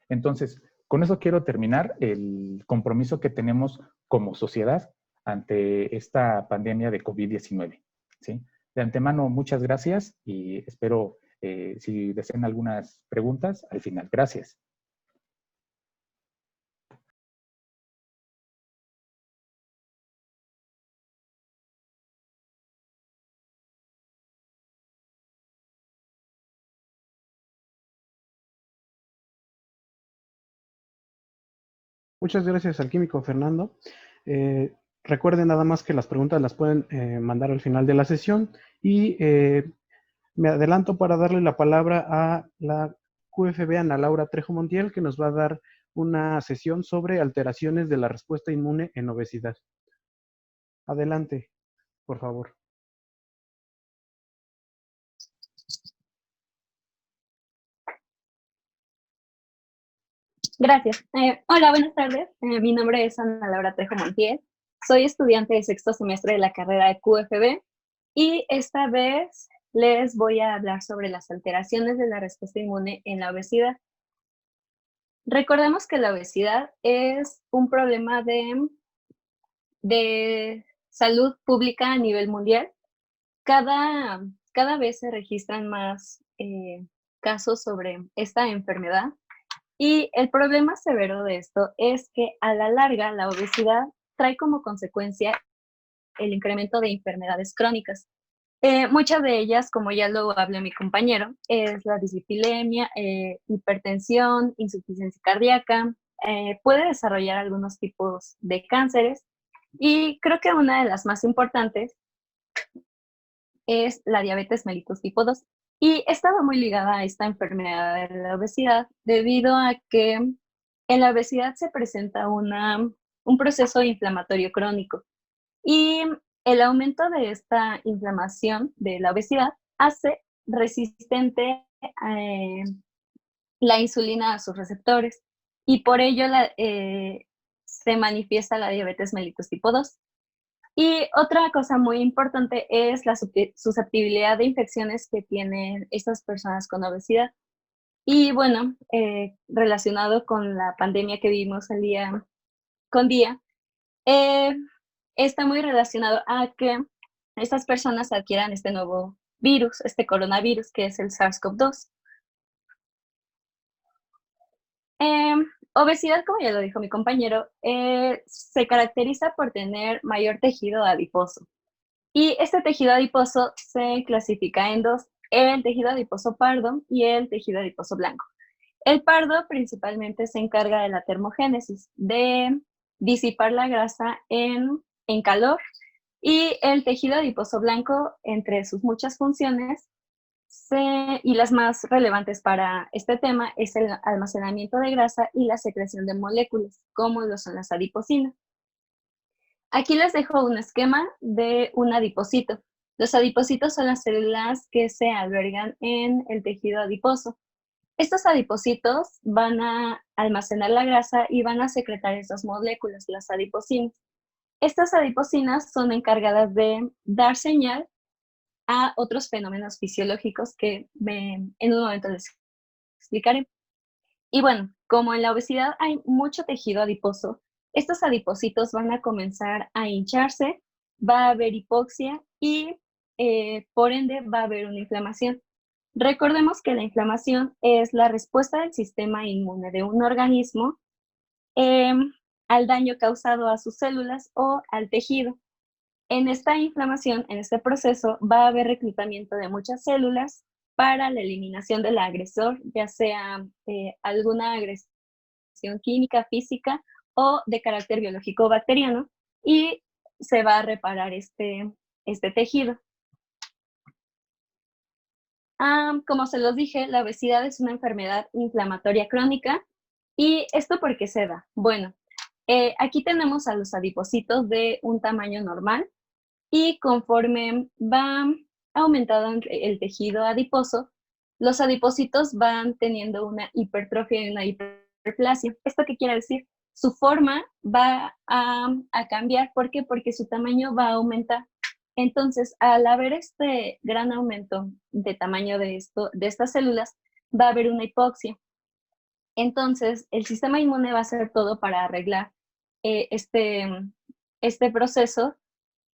[SPEAKER 3] Entonces, con eso quiero terminar el compromiso que tenemos como sociedad ante esta pandemia de COVID-19, ¿sí? De antemano, muchas gracias y espero, si desean algunas preguntas, al final. Gracias.
[SPEAKER 1] Muchas gracias al químico Fernando. Recuerden nada más que las preguntas las pueden mandar al final de la sesión y me adelanto para darle la palabra a la QFB Ana Laura Trejo Montiel, que nos va a dar una sesión sobre alteraciones de la respuesta inmune en obesidad. Adelante, por favor.
[SPEAKER 4] Gracias. Hola, buenas tardes. Mi nombre es Ana Laura Trejo Montiel. Soy estudiante de sexto semestre de la carrera de QFB y esta vez les voy a hablar sobre las alteraciones de la respuesta inmune en la obesidad. Recordemos que la obesidad es un problema de salud pública a nivel mundial. Cada vez se registran más casos sobre esta enfermedad. Y el problema severo de esto es que a la larga la obesidad trae como consecuencia el incremento de enfermedades crónicas. Muchas de ellas, como ya lo habló mi compañero, es la dislipidemia, hipertensión, insuficiencia cardíaca, puede desarrollar algunos tipos de cánceres y creo que una de las más importantes es la diabetes mellitus tipo 2. Y estaba muy ligada a esta enfermedad de la obesidad debido a que en la obesidad se presenta un proceso inflamatorio crónico y el aumento de esta inflamación de la obesidad hace resistente la insulina a sus receptores y por ello se manifiesta la diabetes mellitus tipo 2. Y otra cosa muy importante es la susceptibilidad de infecciones que tienen estas personas con obesidad. Y bueno, relacionado con la pandemia que vivimos el día con día, está muy relacionado a que estas personas adquieran este nuevo virus, este coronavirus, que es el SARS-CoV-2. Obesidad, como ya lo dijo mi compañero, se caracteriza por tener mayor tejido adiposo. Y este tejido adiposo se clasifica en dos, el tejido adiposo pardo y el tejido adiposo blanco. El pardo principalmente se encarga de la termogénesis, de disipar la grasa en calor, y el tejido adiposo blanco, entre sus muchas funciones, y las más relevantes para este tema, es el almacenamiento de grasa y la secreción de moléculas, como lo son las adiposinas. Aquí les dejo un esquema de un adipocito. Los adipocitos son las células que se albergan en el tejido adiposo. Estos adipocitos van a almacenar la grasa y van a secretar estas moléculas, las adiposinas. Estas adiposinas son encargadas de dar señal a otros fenómenos fisiológicos que en un momento les explicaré. Y bueno, como en la obesidad hay mucho tejido adiposo, estos adipocitos van a comenzar a hincharse, va a haber hipoxia y por ende va a haber una inflamación. Recordemos que la inflamación es la respuesta del sistema inmune de un organismo al daño causado a sus células o al tejido. En esta inflamación, en este proceso, va a haber reclutamiento de muchas células para la eliminación del agresor, ya sea alguna agresión química, física o de carácter biológico o bacteriano, y se va a reparar este tejido. Como se los dije, la obesidad es una enfermedad inflamatoria crónica. ¿Y esto por qué se da? Bueno, aquí tenemos a los adipocitos de un tamaño normal y conforme va aumentando el tejido adiposo, los adipocitos van teniendo una hipertrofia y una hiperplasia. ¿Esto qué quiere decir? Su forma va a cambiar. ¿Por qué? Porque su tamaño va a aumentar. Entonces, al haber este gran aumento de tamaño de estas células, va a haber una hipoxia. Entonces, el sistema inmune va a hacer todo para arreglar este proceso,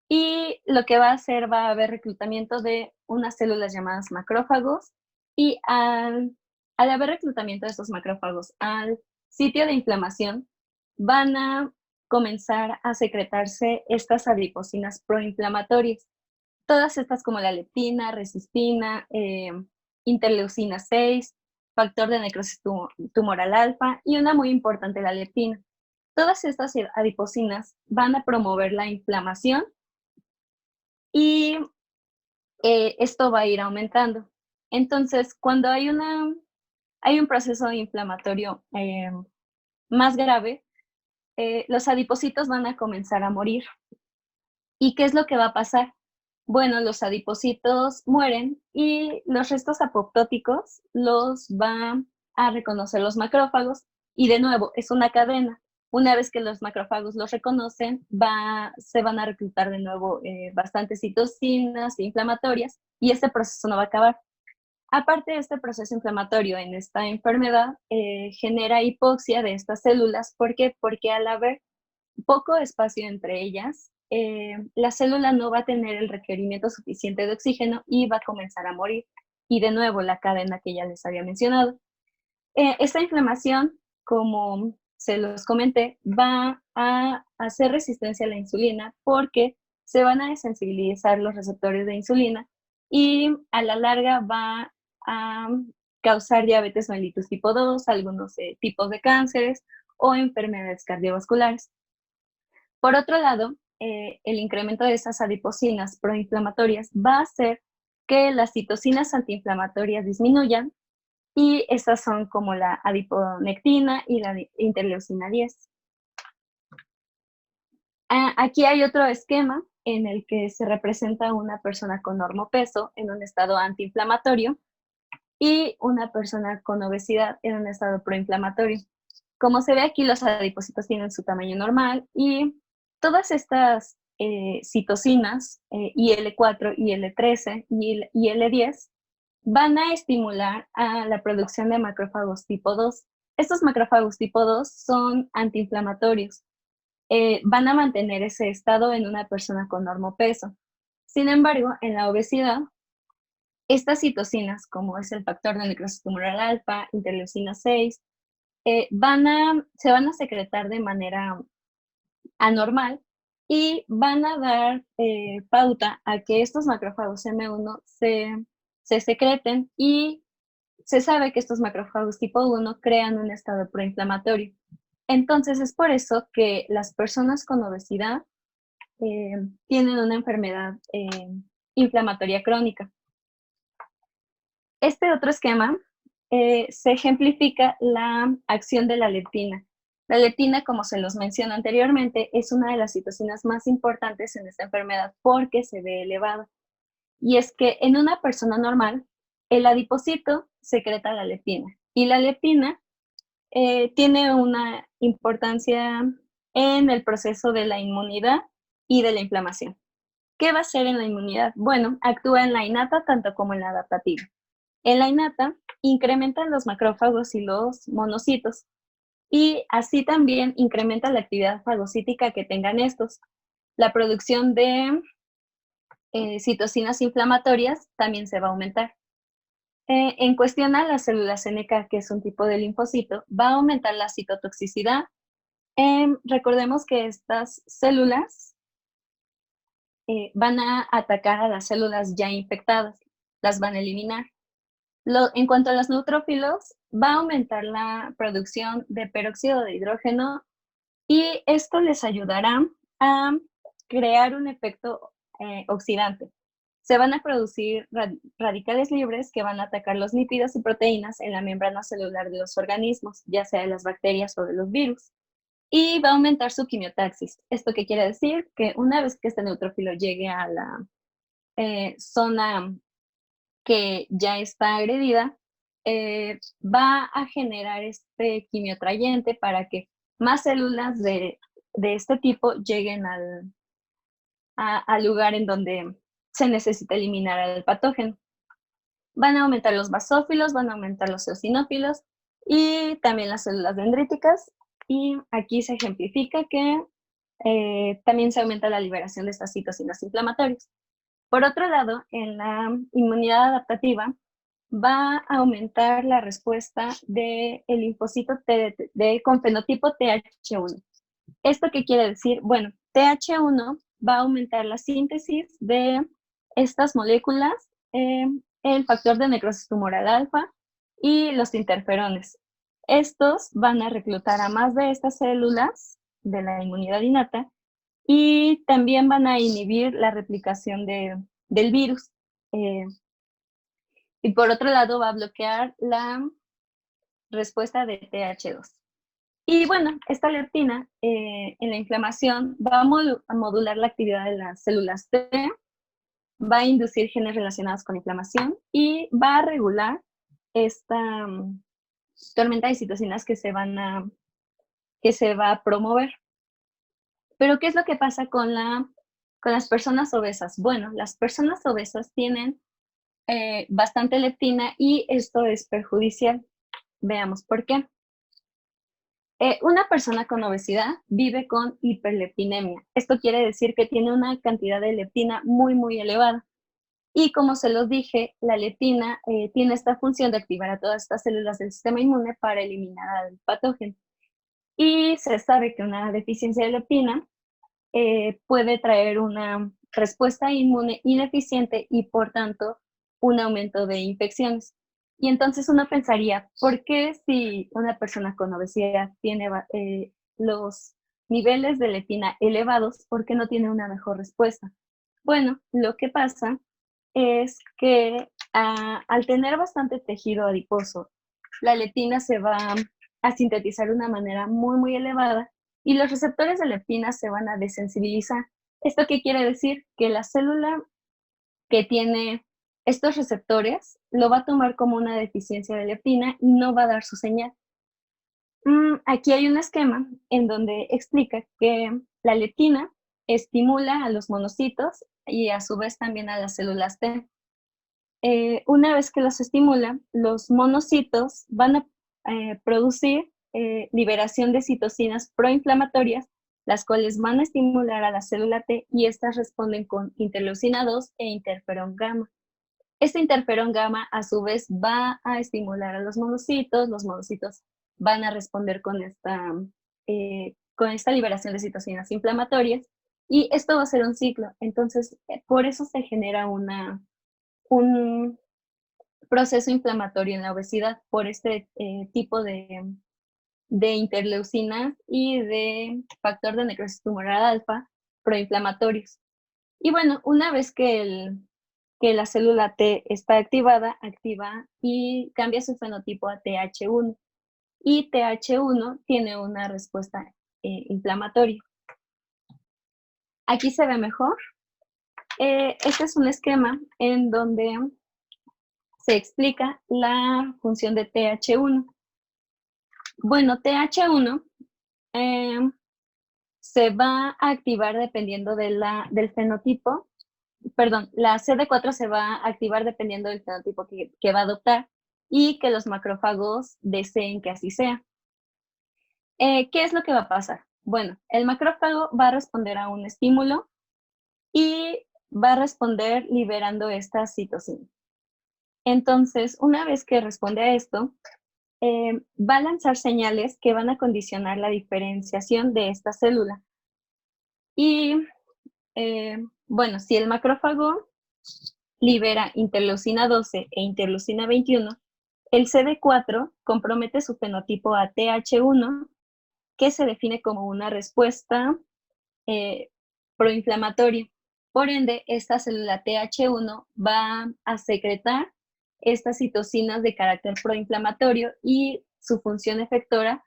[SPEAKER 4] y lo que va a hacer, va a haber reclutamiento de unas células llamadas macrófagos, y al haber reclutamiento de estos macrófagos al sitio de inflamación, van a comenzar a secretarse estas adipocinas proinflamatorias. Todas estas como la leptina, resistina, interleucina 6, factor de necrosis tumoral alfa y una muy importante, la leptina. Todas estas adipocinas van a promover la inflamación y esto va a ir aumentando. Entonces, cuando hay un proceso inflamatorio más grave, los adipocitos van a comenzar a morir. ¿Y qué es lo que va a pasar? Bueno, los adipocitos mueren y los restos apoptóticos los van a reconocer los macrófagos, y de nuevo, es una cadena. Una vez que los macrófagos los reconocen, se van a reclutar de nuevo bastantes citocinas inflamatorias, y este proceso no va a acabar. Aparte de este proceso inflamatorio en esta enfermedad, genera hipoxia de estas células. ¿Por qué? Porque al haber poco espacio entre ellas, la célula no va a tener el requerimiento suficiente de oxígeno y va a comenzar a morir. Y de nuevo, la cadena que ya les había mencionado. Esta inflamación, como se los comenté, va a hacer resistencia a la insulina porque se van a desensibilizar los receptores de insulina, y a la larga va a causar diabetes mellitus tipo 2, algunos tipos de cánceres o enfermedades cardiovasculares. Por otro lado, el incremento de esas adipocinas proinflamatorias va a hacer que las citocinas antiinflamatorias disminuyan, y estas son como la adiponectina y la interleucina 10. Aquí hay otro esquema en el que se representa una persona con normopeso en un estado antiinflamatorio y una persona con obesidad en un estado proinflamatorio. Como se ve aquí, los adipocitos tienen su tamaño normal, y todas estas citocinas, IL-4, IL-13 y IL-10, van a estimular a la producción de macrófagos tipo 2. Estos macrófagos tipo 2 son antiinflamatorios. Van a mantener ese estado en una persona con normopeso. Sin embargo, en la obesidad, estas citocinas, como es el factor de necrosis tumoral alfa, interleucina 6, se van a secretar de manera anormal y van a dar pauta a que estos macrófagos M1 se secreten, y se sabe que estos macrófagos tipo 1 crean un estado proinflamatorio. Entonces, es por eso que las personas con obesidad tienen una enfermedad inflamatoria crónica. Este otro esquema se ejemplifica la acción de la leptina. La leptina, como se los mencioné anteriormente, es una de las citocinas más importantes en esta enfermedad porque se ve elevada. Y es que en una persona normal, el adipocito secreta la leptina. Y la leptina tiene una importancia en el proceso de la inmunidad y de la inflamación. ¿Qué va a hacer en la inmunidad? Bueno, actúa en la innata tanto como en la adaptativa. En la innata incrementa los macrófagos y los monocitos, y así también incrementa la actividad fagocítica que tengan estos. La producción de citocinas inflamatorias también se va a aumentar. En cuestión a las células NK, que es un tipo de linfocito, va a aumentar la citotoxicidad. Recordemos que estas células van a atacar a las células ya infectadas, las van a eliminar. En cuanto a los neutrófilos, va a aumentar la producción de peróxido de hidrógeno y esto les ayudará a crear un efecto oxidante. Se van a producir radicales libres que van a atacar los lípidos y proteínas en la membrana celular de los organismos, ya sea de las bacterias o de los virus. Y va a aumentar su quimiotaxis. ¿Esto qué quiere decir? Que una vez que este neutrófilo llegue a la zona que ya está agredida, va a generar este quimiotrayente para que más células de este tipo lleguen al lugar en donde se necesita eliminar al patógeno. Van a aumentar los basófilos, van a aumentar los eosinófilos y también las células dendríticas. Y aquí se ejemplifica que también se aumenta la liberación de estas citocinas inflamatorias. Por otro lado, en la inmunidad adaptativa va a aumentar la respuesta del linfocito con fenotipo TH1. ¿Esto qué quiere decir? Bueno, TH1 va a aumentar la síntesis de estas moléculas, el factor de necrosis tumoral alfa y los interferones. Estos van a reclutar a más de estas células de la inmunidad innata y también van a inhibir la replicación del virus. Y por otro lado va a bloquear la respuesta de TH2. Y bueno, esta leptina en la inflamación va a modular la actividad de las células T, va a inducir genes relacionados con inflamación y va a regular esta tormenta de citocinas que se va a promover. Pero ¿qué es lo que pasa con las personas obesas? Bueno, las personas obesas tienen bastante leptina y esto es perjudicial. Veamos por qué. Una persona con obesidad vive con hiperleptinemia. Esto quiere decir que tiene una cantidad de leptina muy, muy elevada. Y como se los dije, la leptina tiene esta función de activar a todas estas células del sistema inmune para eliminar al patógeno. Y se sabe que una deficiencia de leptina puede traer una respuesta inmune ineficiente y, por tanto, un aumento de infecciones. Y entonces uno pensaría, ¿por qué si una persona con obesidad tiene los niveles de leptina elevados, por qué no tiene una mejor respuesta? Bueno, lo que pasa es que al tener bastante tejido adiposo, la leptina se va a sintetizar de una manera muy, muy elevada y los receptores de leptina se van a desensibilizar. ¿Esto qué quiere decir? Que la célula que tiene estos receptores lo va a tomar como una deficiencia de leptina y no va a dar su señal. Aquí hay un esquema en donde explica que la leptina estimula a los monocitos y a su vez también a las células T. Una vez que los estimula, los monocitos van a producir liberación de citocinas proinflamatorias, las cuales van a estimular a la célula T y estas responden con interleucina 2 e interferón gamma. Este interferón gamma a su vez va a estimular a los monocitos van a responder con esta liberación de citocinas inflamatorias y esto va a ser un ciclo. Entonces, por eso se genera un proceso inflamatorio en la obesidad por este tipo de interleucinas y de factor de necrosis tumoral alfa proinflamatorios. Y bueno, una vez que la célula T está activa y cambia su fenotipo a TH1. Y TH1 tiene una respuesta inflamatoria. Aquí se ve mejor. Este es un esquema en donde se explica la función de TH1. Bueno, TH1 se va a activar dependiendo del fenotipo, perdón, la CD4 se va a activar dependiendo del fenotipo que va a adoptar y que los macrófagos deseen que así sea. ¿Qué es lo que va a pasar? Bueno, el macrófago va a responder a un estímulo y va a responder liberando esta citocina. Entonces, una vez que responde a esto, va a lanzar señales que van a condicionar la diferenciación de esta célula. Y bueno, si el macrófago libera interleucina 12 e interleucina 21, el CD4 compromete su fenotipo a TH1, que se define como una respuesta proinflamatoria. Por ende, esta célula TH1 va a secretar estas citocinas de carácter proinflamatorio y su función efectora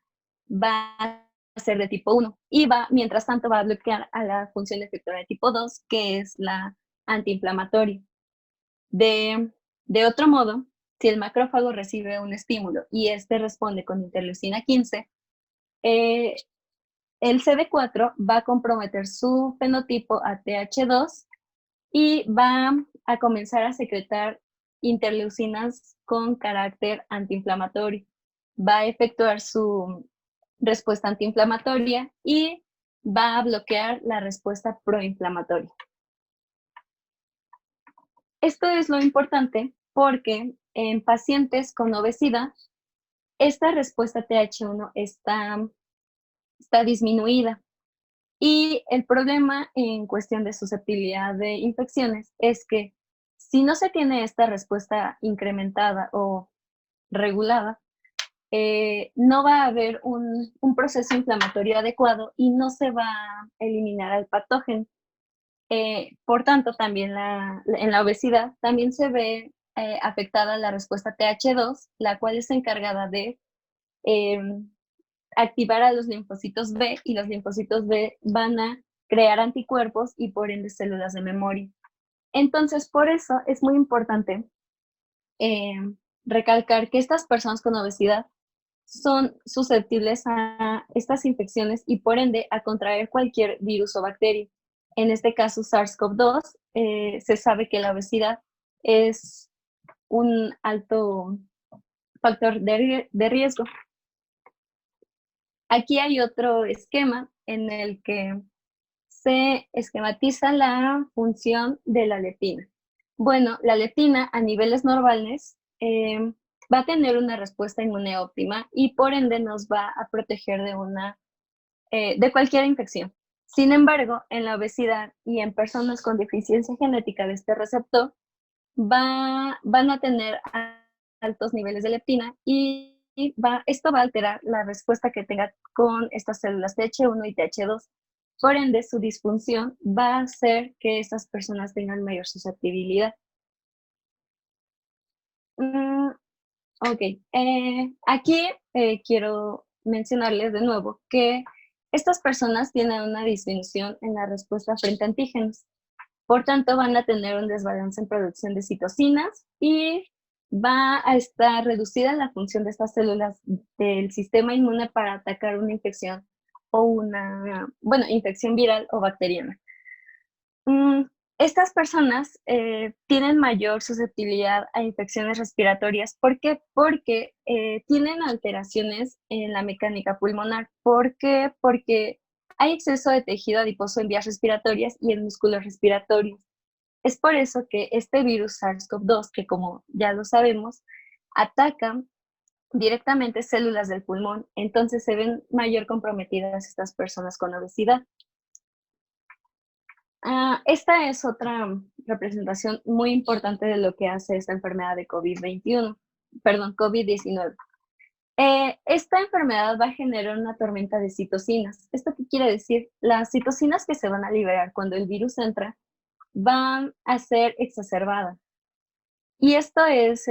[SPEAKER 4] va a ser de tipo 1 y mientras tanto va a bloquear a la función efectora de tipo 2, que es la antiinflamatoria. De otro modo, si el macrófago recibe un estímulo y este responde con interleucina 15, el CD4 va a comprometer su fenotipo a TH2 y va a comenzar a secretar interleucinas con carácter antiinflamatorio. Va a efectuar su respuesta antiinflamatoria y va a bloquear la respuesta proinflamatoria. Esto es lo importante porque en pacientes con obesidad, esta respuesta TH1 está disminuida. Y el problema en cuestión de susceptibilidad de infecciones es que si no se tiene esta respuesta incrementada o regulada, no va a haber un proceso inflamatorio adecuado y no se va a eliminar al patógeno. Por tanto, también en la obesidad también se ve afectada la respuesta TH2, la cual es encargada de activar a los linfocitos B y los linfocitos B van a crear anticuerpos y por ende células de memoria. Entonces, por eso es muy importante recalcar que estas personas con obesidad son susceptibles a estas infecciones y por ende a contraer cualquier virus o bacteria. En este caso, SARS-CoV-2, se sabe que la obesidad es un alto factor de riesgo. Aquí hay otro esquema en el que se esquematiza la función de la leptina. Bueno, la leptina a niveles normales va a tener una respuesta inmune óptima y por ende nos va a proteger de cualquier infección. Sin embargo, en la obesidad y en personas con deficiencia genética de este receptor, van a tener altos niveles de leptina y esto va a alterar la respuesta que tenga con estas células TH1 y TH2. Por ende, su disfunción va a hacer que estas personas tengan mayor susceptibilidad. Ok, aquí quiero mencionarles de nuevo que estas personas tienen una disminución en la respuesta frente a antígenos. Por tanto, van a tener un desbalance en producción de citocinas y va a estar reducida la función de estas células del sistema inmune para atacar una infección o infección viral o bacteriana. Estas personas tienen mayor susceptibilidad a infecciones respiratorias. ¿Por qué? Porque tienen alteraciones en la mecánica pulmonar. ¿Por qué? Porque hay exceso de tejido adiposo en vías respiratorias y en músculos respiratorios. Es por eso que este virus SARS-CoV-2, que como ya lo sabemos, ataca directamente células del pulmón, entonces se ven mayor comprometidas estas personas con obesidad. Esta es otra representación muy importante de lo que hace esta enfermedad de COVID-19. Esta enfermedad va a generar una tormenta de citocinas. ¿Esto qué quiere decir? Las citocinas que se van a liberar cuando el virus entra van a ser exacerbadas. Y esto es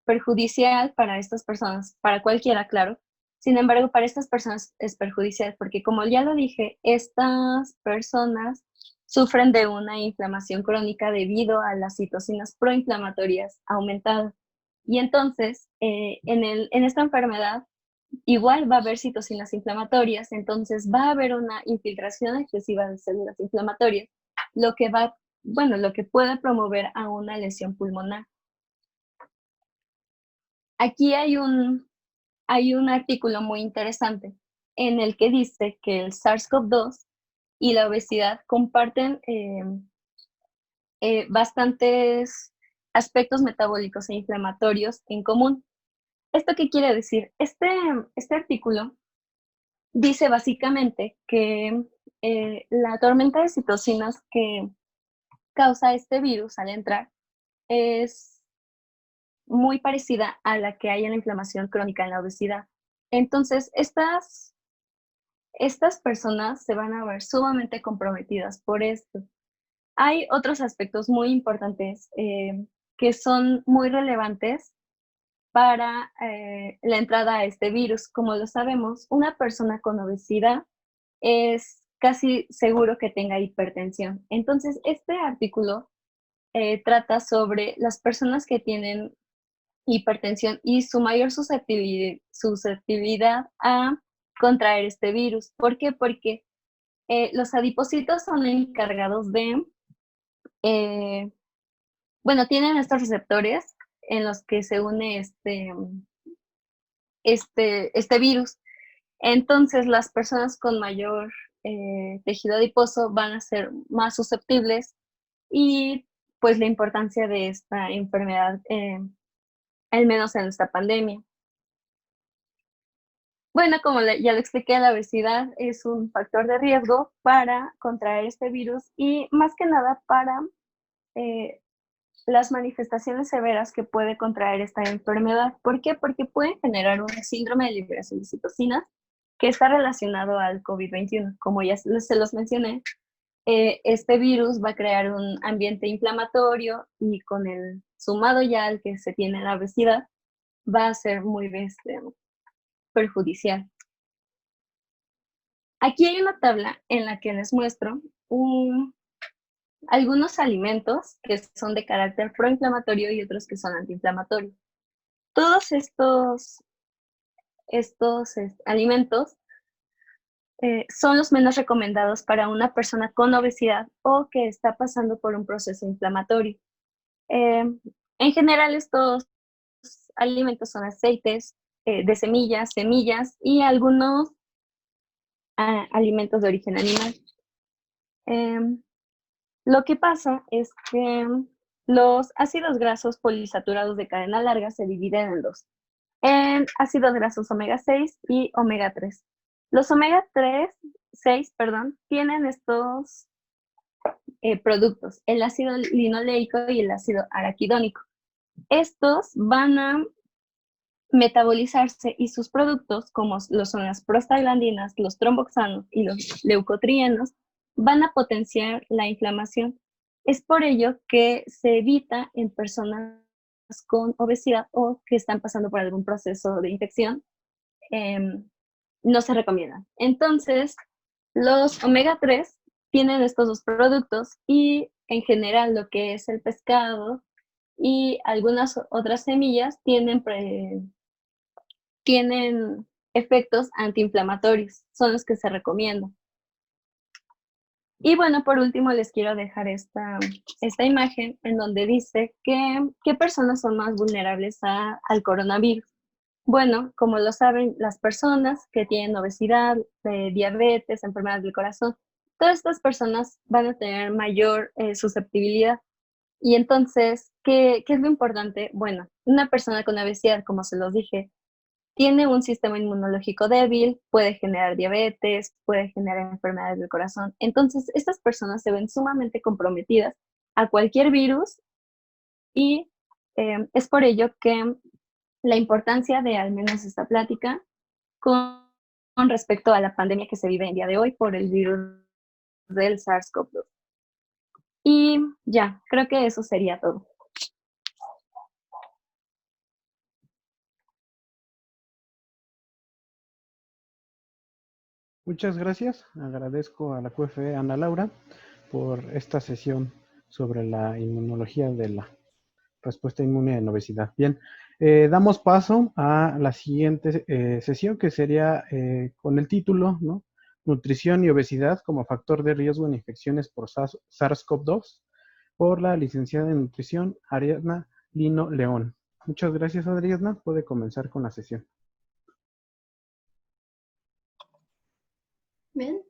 [SPEAKER 4] perjudicial para estas personas, para cualquiera, claro. Sin embargo, para estas personas es perjudicial porque, como ya lo dije, estas personas sufren de una inflamación crónica debido a las citocinas proinflamatorias aumentadas. Y entonces, en esta enfermedad, igual va a haber citocinas inflamatorias, entonces va a haber una infiltración excesiva de células inflamatorias, lo que lo que puede promover a una lesión pulmonar. Aquí hay un artículo muy interesante en el que dice que el SARS-CoV-2 y la obesidad comparten bastantes aspectos metabólicos e inflamatorios en común. ¿Esto qué quiere decir? Este artículo dice básicamente que la tormenta de citocinas que causa este virus al entrar es muy parecida a la que hay en la inflamación crónica en la obesidad. Entonces, estas personas se van a ver sumamente comprometidas por esto. Hay otros aspectos muy importantes que son muy relevantes para la entrada a este virus. Como lo sabemos, una persona con obesidad es casi seguro que tenga hipertensión. Entonces, este artículo trata sobre las personas que tienen hipertensión y su mayor susceptibilidad a contraer este virus. ¿Por qué? Porque los adipocitos son encargados de, tienen estos receptores en los que se une este virus. Entonces, las personas con mayor tejido adiposo van a ser más susceptibles y pues la importancia de esta enfermedad, al menos en esta pandemia. Bueno, como ya lo expliqué, la obesidad es un factor de riesgo para contraer este virus y más que nada para las manifestaciones severas que puede contraer esta enfermedad. ¿Por qué? Porque puede generar un síndrome de liberación de citocinas que está relacionado al COVID-21. Como ya se los mencioné, este virus va a crear un ambiente inflamatorio y con el sumado ya al que se tiene la obesidad, va a ser muy perjudicial. Aquí hay una tabla en la que les muestro algunos alimentos que son de carácter proinflamatorio y otros que son antiinflamatorios. Todos estos alimentos son los menos recomendados para una persona con obesidad o que está pasando por un proceso inflamatorio. En general, estos alimentos son aceites de semillas y algunos alimentos de origen animal. Lo que pasa es que los ácidos grasos poliinsaturados de cadena larga se dividen en dos, en ácidos grasos omega 6 y omega 3. Los omega 6, tienen estos productos, el ácido linoleico y el ácido araquidónico. Estos van a metabolizarse y sus productos, como lo son las prostaglandinas, los tromboxanos y los leucotrienos, van a potenciar la inflamación. Es por ello que se evita en personas con obesidad o que están pasando por algún proceso de infección, no se recomienda. Entonces, los omega 3 tienen estos dos productos y en general lo que es el pescado y algunas otras semillas tienen efectos antiinflamatorios, son los que se recomiendan. Y bueno, por último les quiero dejar esta imagen en donde dice qué personas son más vulnerables al coronavirus. Bueno, como lo saben, las personas que tienen obesidad, diabetes, enfermedades del corazón, todas estas personas van a tener mayor susceptibilidad. Y entonces, ¿qué es lo importante? Bueno, una persona con obesidad, como se los dije, tiene un sistema inmunológico débil, puede generar diabetes, puede generar enfermedades del corazón. Entonces, estas personas se ven sumamente comprometidas a cualquier virus y es por ello que la importancia de al menos esta plática con respecto a la pandemia que se vive en día de hoy por el virus del SARS-CoV-2. Y ya, creo que eso sería todo.
[SPEAKER 1] Muchas gracias. Agradezco a la QFE Ana Laura por esta sesión sobre la inmunología de la respuesta inmune en obesidad. Bien, damos paso a la siguiente sesión, que sería con el título, ¿no? Nutrición y obesidad como factor de riesgo en infecciones por SARS-CoV-2, por la licenciada en nutrición Ariadna Lino León. Muchas gracias, Ariadna. Puede comenzar con la sesión.
[SPEAKER 5] Bien.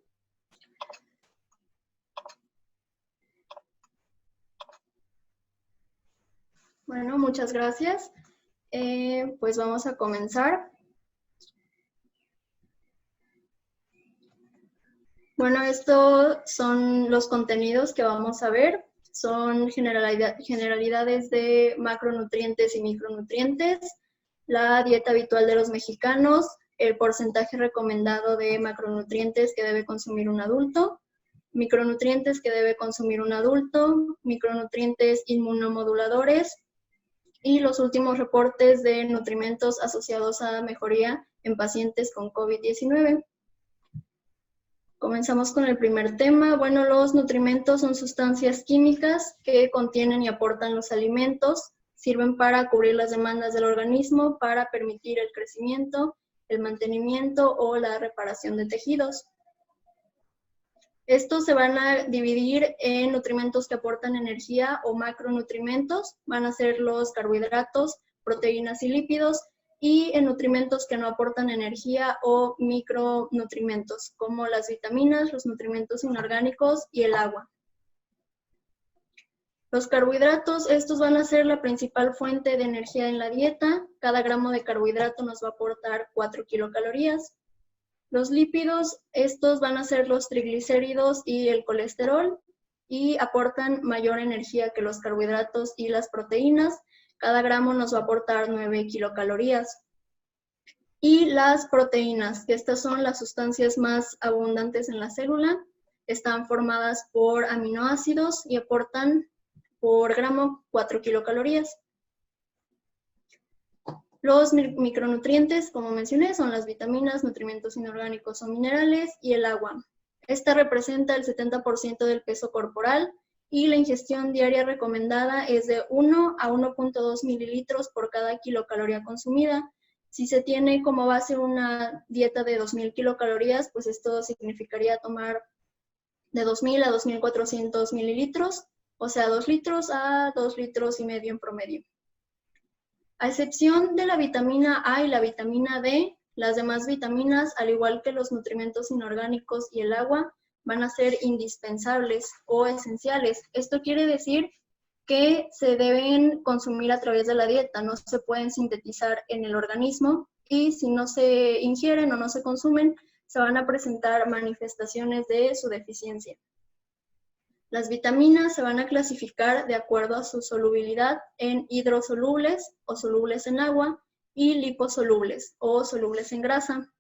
[SPEAKER 5] Bueno, muchas gracias. Pues vamos a comenzar. Bueno, estos son los contenidos que vamos a ver. Son generalidades de macronutrientes y micronutrientes, la dieta habitual de los mexicanos, el porcentaje recomendado de macronutrientes que debe consumir un adulto, micronutrientes que debe consumir un adulto, micronutrientes inmunomoduladores y los últimos reportes de nutrimentos asociados a mejoría en pacientes con COVID-19. Comenzamos con el primer tema. Bueno, los nutrimentos son sustancias químicas que contienen y aportan los alimentos, sirven para cubrir las demandas del organismo, para permitir el crecimiento, el mantenimiento o la reparación de tejidos. Estos se van a dividir en nutrimentos que aportan energía o macronutrimentos, van a ser los carbohidratos, proteínas y lípidos, y en nutrimentos que no aportan energía o micronutrimentos, como las vitaminas, los nutrimentos inorgánicos y el agua. Los carbohidratos, estos van a ser la principal fuente de energía en la dieta. Cada gramo de carbohidrato nos va a aportar 4 kilocalorías. Los lípidos, estos van a ser los triglicéridos y el colesterol y aportan mayor energía que los carbohidratos y las proteínas. Cada gramo nos va a aportar 9 kilocalorías. Y las proteínas, que estas son las sustancias más abundantes en la célula, están formadas por aminoácidos y aportan por gramo 4 kilocalorías. Los micronutrientes, como mencioné, son las vitaminas, nutrimentos inorgánicos o minerales y el agua. Esta representa el 70% del peso corporal y la ingestión diaria recomendada es de 1 a 1.2 mililitros por cada kilocaloría consumida. Si se tiene como base una dieta de 2.000 kilocalorías, pues esto significaría tomar de 2.000 a 2.400 mililitros, o sea, 2 litros a 2 litros y medio en promedio. A excepción de la vitamina A y la vitamina D, las demás vitaminas, al igual que los nutrimentos inorgánicos y el agua, van a ser indispensables o esenciales. Esto quiere decir que se deben consumir a través de la dieta, no se pueden sintetizar en el organismo y si no se ingieren o no se consumen, se van a presentar manifestaciones de su deficiencia. Las vitaminas se van a clasificar de acuerdo a su solubilidad en hidrosolubles o solubles en agua y liposolubles o solubles en grasa.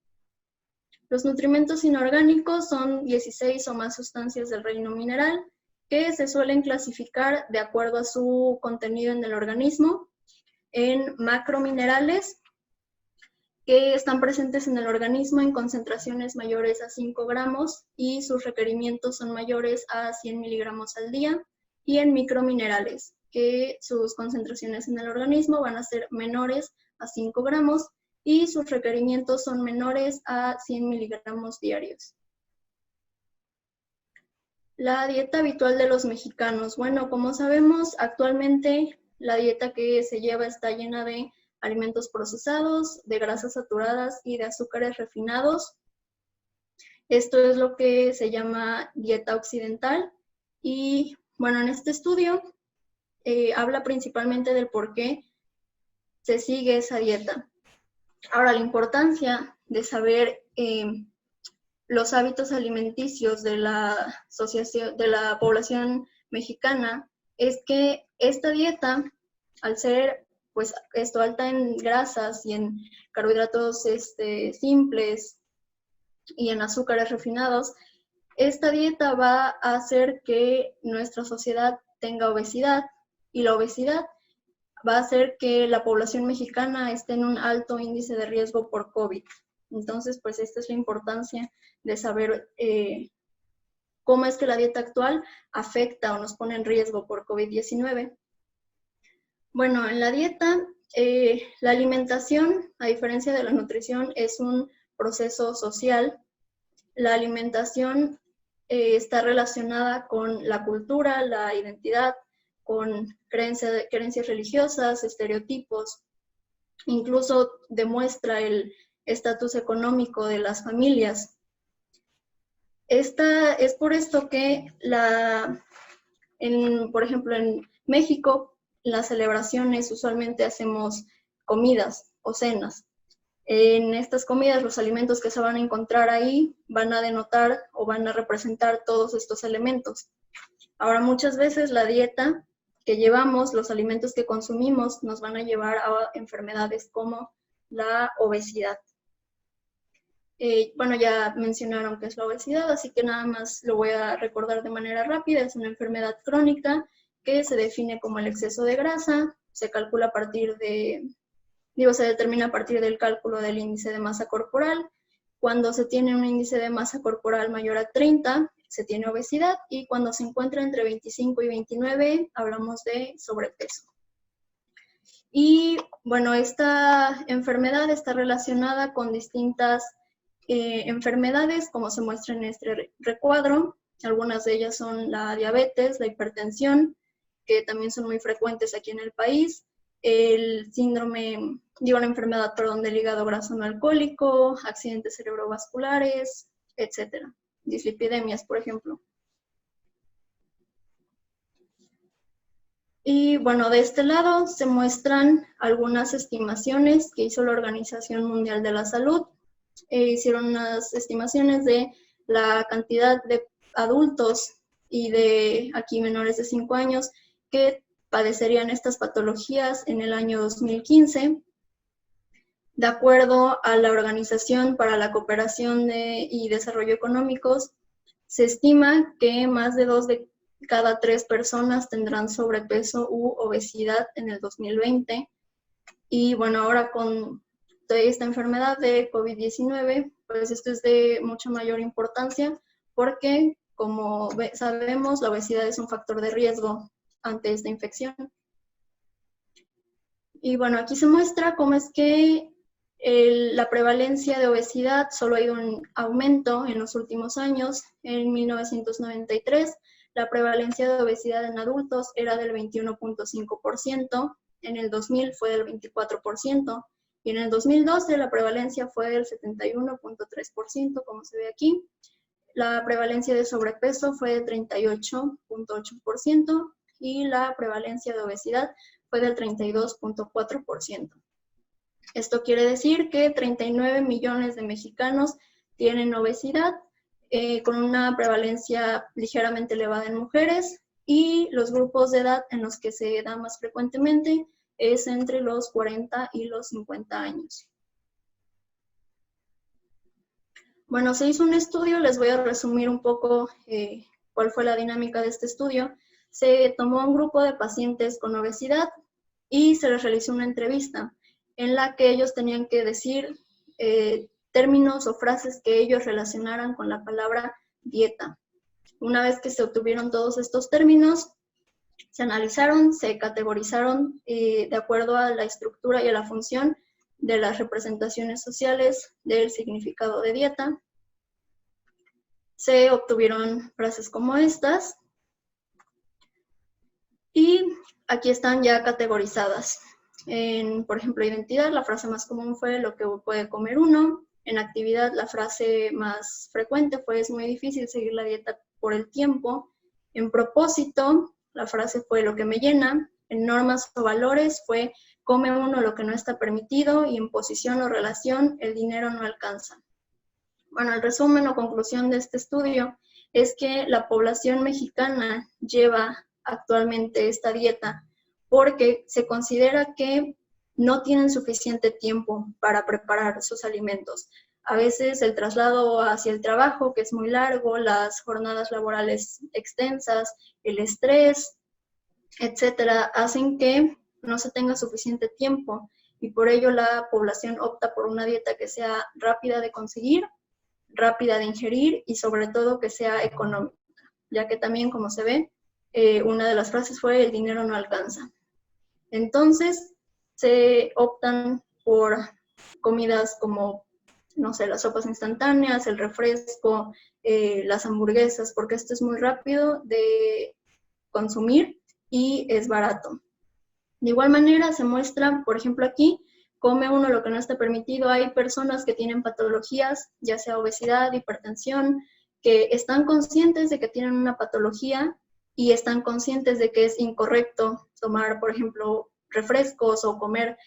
[SPEAKER 5] Los nutrimentos inorgánicos son 16 o más sustancias del reino mineral que se suelen clasificar de acuerdo a su contenido en el organismo en macrominerales que están presentes en el organismo en concentraciones mayores a 5 gramos y sus requerimientos son mayores a 100 miligramos al día, y en microminerales, que sus concentraciones en el organismo van a ser menores a 5 gramos y sus requerimientos son menores a 100 miligramos diarios. La dieta habitual de los mexicanos. Bueno, como sabemos, actualmente la dieta que se lleva está llena de alimentos procesados, de grasas saturadas y de azúcares refinados. Esto es lo que se llama dieta occidental. Y bueno, en este estudio habla principalmente del por qué se sigue esa dieta. Ahora, la importancia de saber los hábitos alimenticios de la población mexicana es que esta dieta, al ser pues esto alta en grasas y en carbohidratos simples y en azúcares refinados, esta dieta va a hacer que nuestra sociedad tenga obesidad y la obesidad va a hacer que la población mexicana esté en un alto índice de riesgo por COVID. Entonces, pues esta es la importancia de saber cómo es que la dieta actual afecta o nos pone en riesgo por COVID-19. Bueno, en la dieta, la alimentación, a diferencia de la nutrición, es un proceso social. La alimentación está relacionada con la cultura, la identidad, con creencias religiosas, estereotipos, incluso demuestra el estatus económico de las familias. Es por esto que, por ejemplo, en México, en las celebraciones usualmente hacemos comidas o cenas. En estas comidas, los alimentos que se van a encontrar ahí van a denotar o van a representar todos estos elementos. Ahora, muchas veces la dieta que llevamos, los alimentos que consumimos, nos van a llevar a enfermedades como la obesidad. Bueno, ya mencionaron qué es la obesidad, así que nada más lo voy a recordar de manera rápida. Es una enfermedad crónica que se define como el exceso de grasa, se calcula a partir de... se determina a partir del cálculo del índice de masa corporal. Cuando se tiene un índice de masa corporal mayor a 30, se tiene obesidad, y cuando se encuentra entre 25 y 29, hablamos de sobrepeso. Y bueno, esta enfermedad está relacionada con distintas enfermedades, como se muestra en este recuadro. Algunas de ellas son la diabetes, la hipertensión, que también son muy frecuentes aquí en el país, la enfermedad del hígado graso no alcohólico, accidentes cerebrovasculares, etc. Dislipidemias, por ejemplo. Y bueno, de este lado se muestran algunas estimaciones que hizo la Organización Mundial de la Salud. Hicieron unas estimaciones de la cantidad de adultos y de aquí menores de 5 años que padecerían estas patologías en el año 2015. De acuerdo a la Organización para la Cooperación y Desarrollo Económicos, se estima que más de 2 de cada 3 personas tendrán sobrepeso u obesidad en el 2020. Y bueno, ahora con esta enfermedad de COVID-19, pues esto es de mucha mayor importancia porque, como sabemos, la obesidad es un factor de riesgo ante esta infección. Y bueno, aquí se muestra cómo es que la prevalencia de obesidad solo ha ido en aumento en los últimos años. En 1993, la prevalencia de obesidad en adultos era del 21.5%, en el 2000 fue del 24%, y en el 2012 la prevalencia fue del 71.3%, como se ve aquí. La prevalencia de sobrepeso fue de 38.8%, y la prevalencia de obesidad fue del 32.4%. Esto quiere decir que 39 millones de mexicanos tienen obesidad, con una prevalencia ligeramente elevada en mujeres, y los grupos de edad en los que se da más frecuentemente es entre los 40 y los 50 años. Bueno, se hizo un estudio, les voy a resumir un poco cuál fue la dinámica de este estudio. Se tomó un grupo de pacientes con obesidad y se les realizó una entrevista en la que ellos tenían que decir términos o frases que ellos relacionaran con la palabra dieta. Una vez que se obtuvieron todos estos términos, se analizaron, se categorizaron de acuerdo a la estructura y a la función de las representaciones sociales del significado de dieta. Se obtuvieron frases como estas, y aquí están ya categorizadas. Por ejemplo, identidad, la frase más común fue lo que puede comer uno. En actividad, la frase más frecuente fue es muy difícil seguir la dieta por el tiempo. En propósito, la frase fue lo que me llena. En normas o valores fue come uno lo que no está permitido, y en posición o relación el dinero no alcanza. Bueno, el resumen o conclusión de este estudio es que la población mexicana lleva actualmente esta dieta porque se considera que no tienen suficiente tiempo para preparar sus alimentos. A veces el traslado hacia el trabajo, que es muy largo, las jornadas laborales extensas, el estrés, etcétera, hacen que no se tenga suficiente tiempo, y por ello la población opta por una dieta que sea rápida de conseguir, rápida de ingerir y sobre todo que sea económica. ya que también, como se ve, una de las frases fue el dinero no alcanza. Entonces, se optan por comidas como, no sé, las sopas instantáneas, el refresco, las hamburguesas, porque esto es muy rápido de consumir y es barato. De igual manera, se muestra, por ejemplo, aquí, come uno lo que no está permitido. Hay personas que tienen patologías, ya sea obesidad, hipertensión, que están conscientes de que tienen una patología y están conscientes de que es incorrecto tomar, por ejemplo, refrescos o comer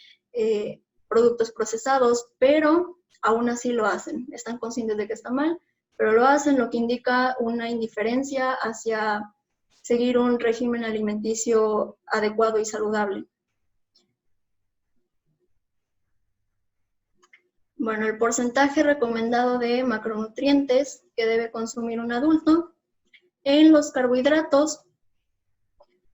[SPEAKER 5] productos procesados, pero aún así lo hacen. Están conscientes de que está mal, pero lo hacen, lo que indica una indiferencia hacia seguir un régimen alimenticio adecuado y saludable. Bueno, el porcentaje recomendado de macronutrientes que debe consumir un adulto. En los carbohidratos,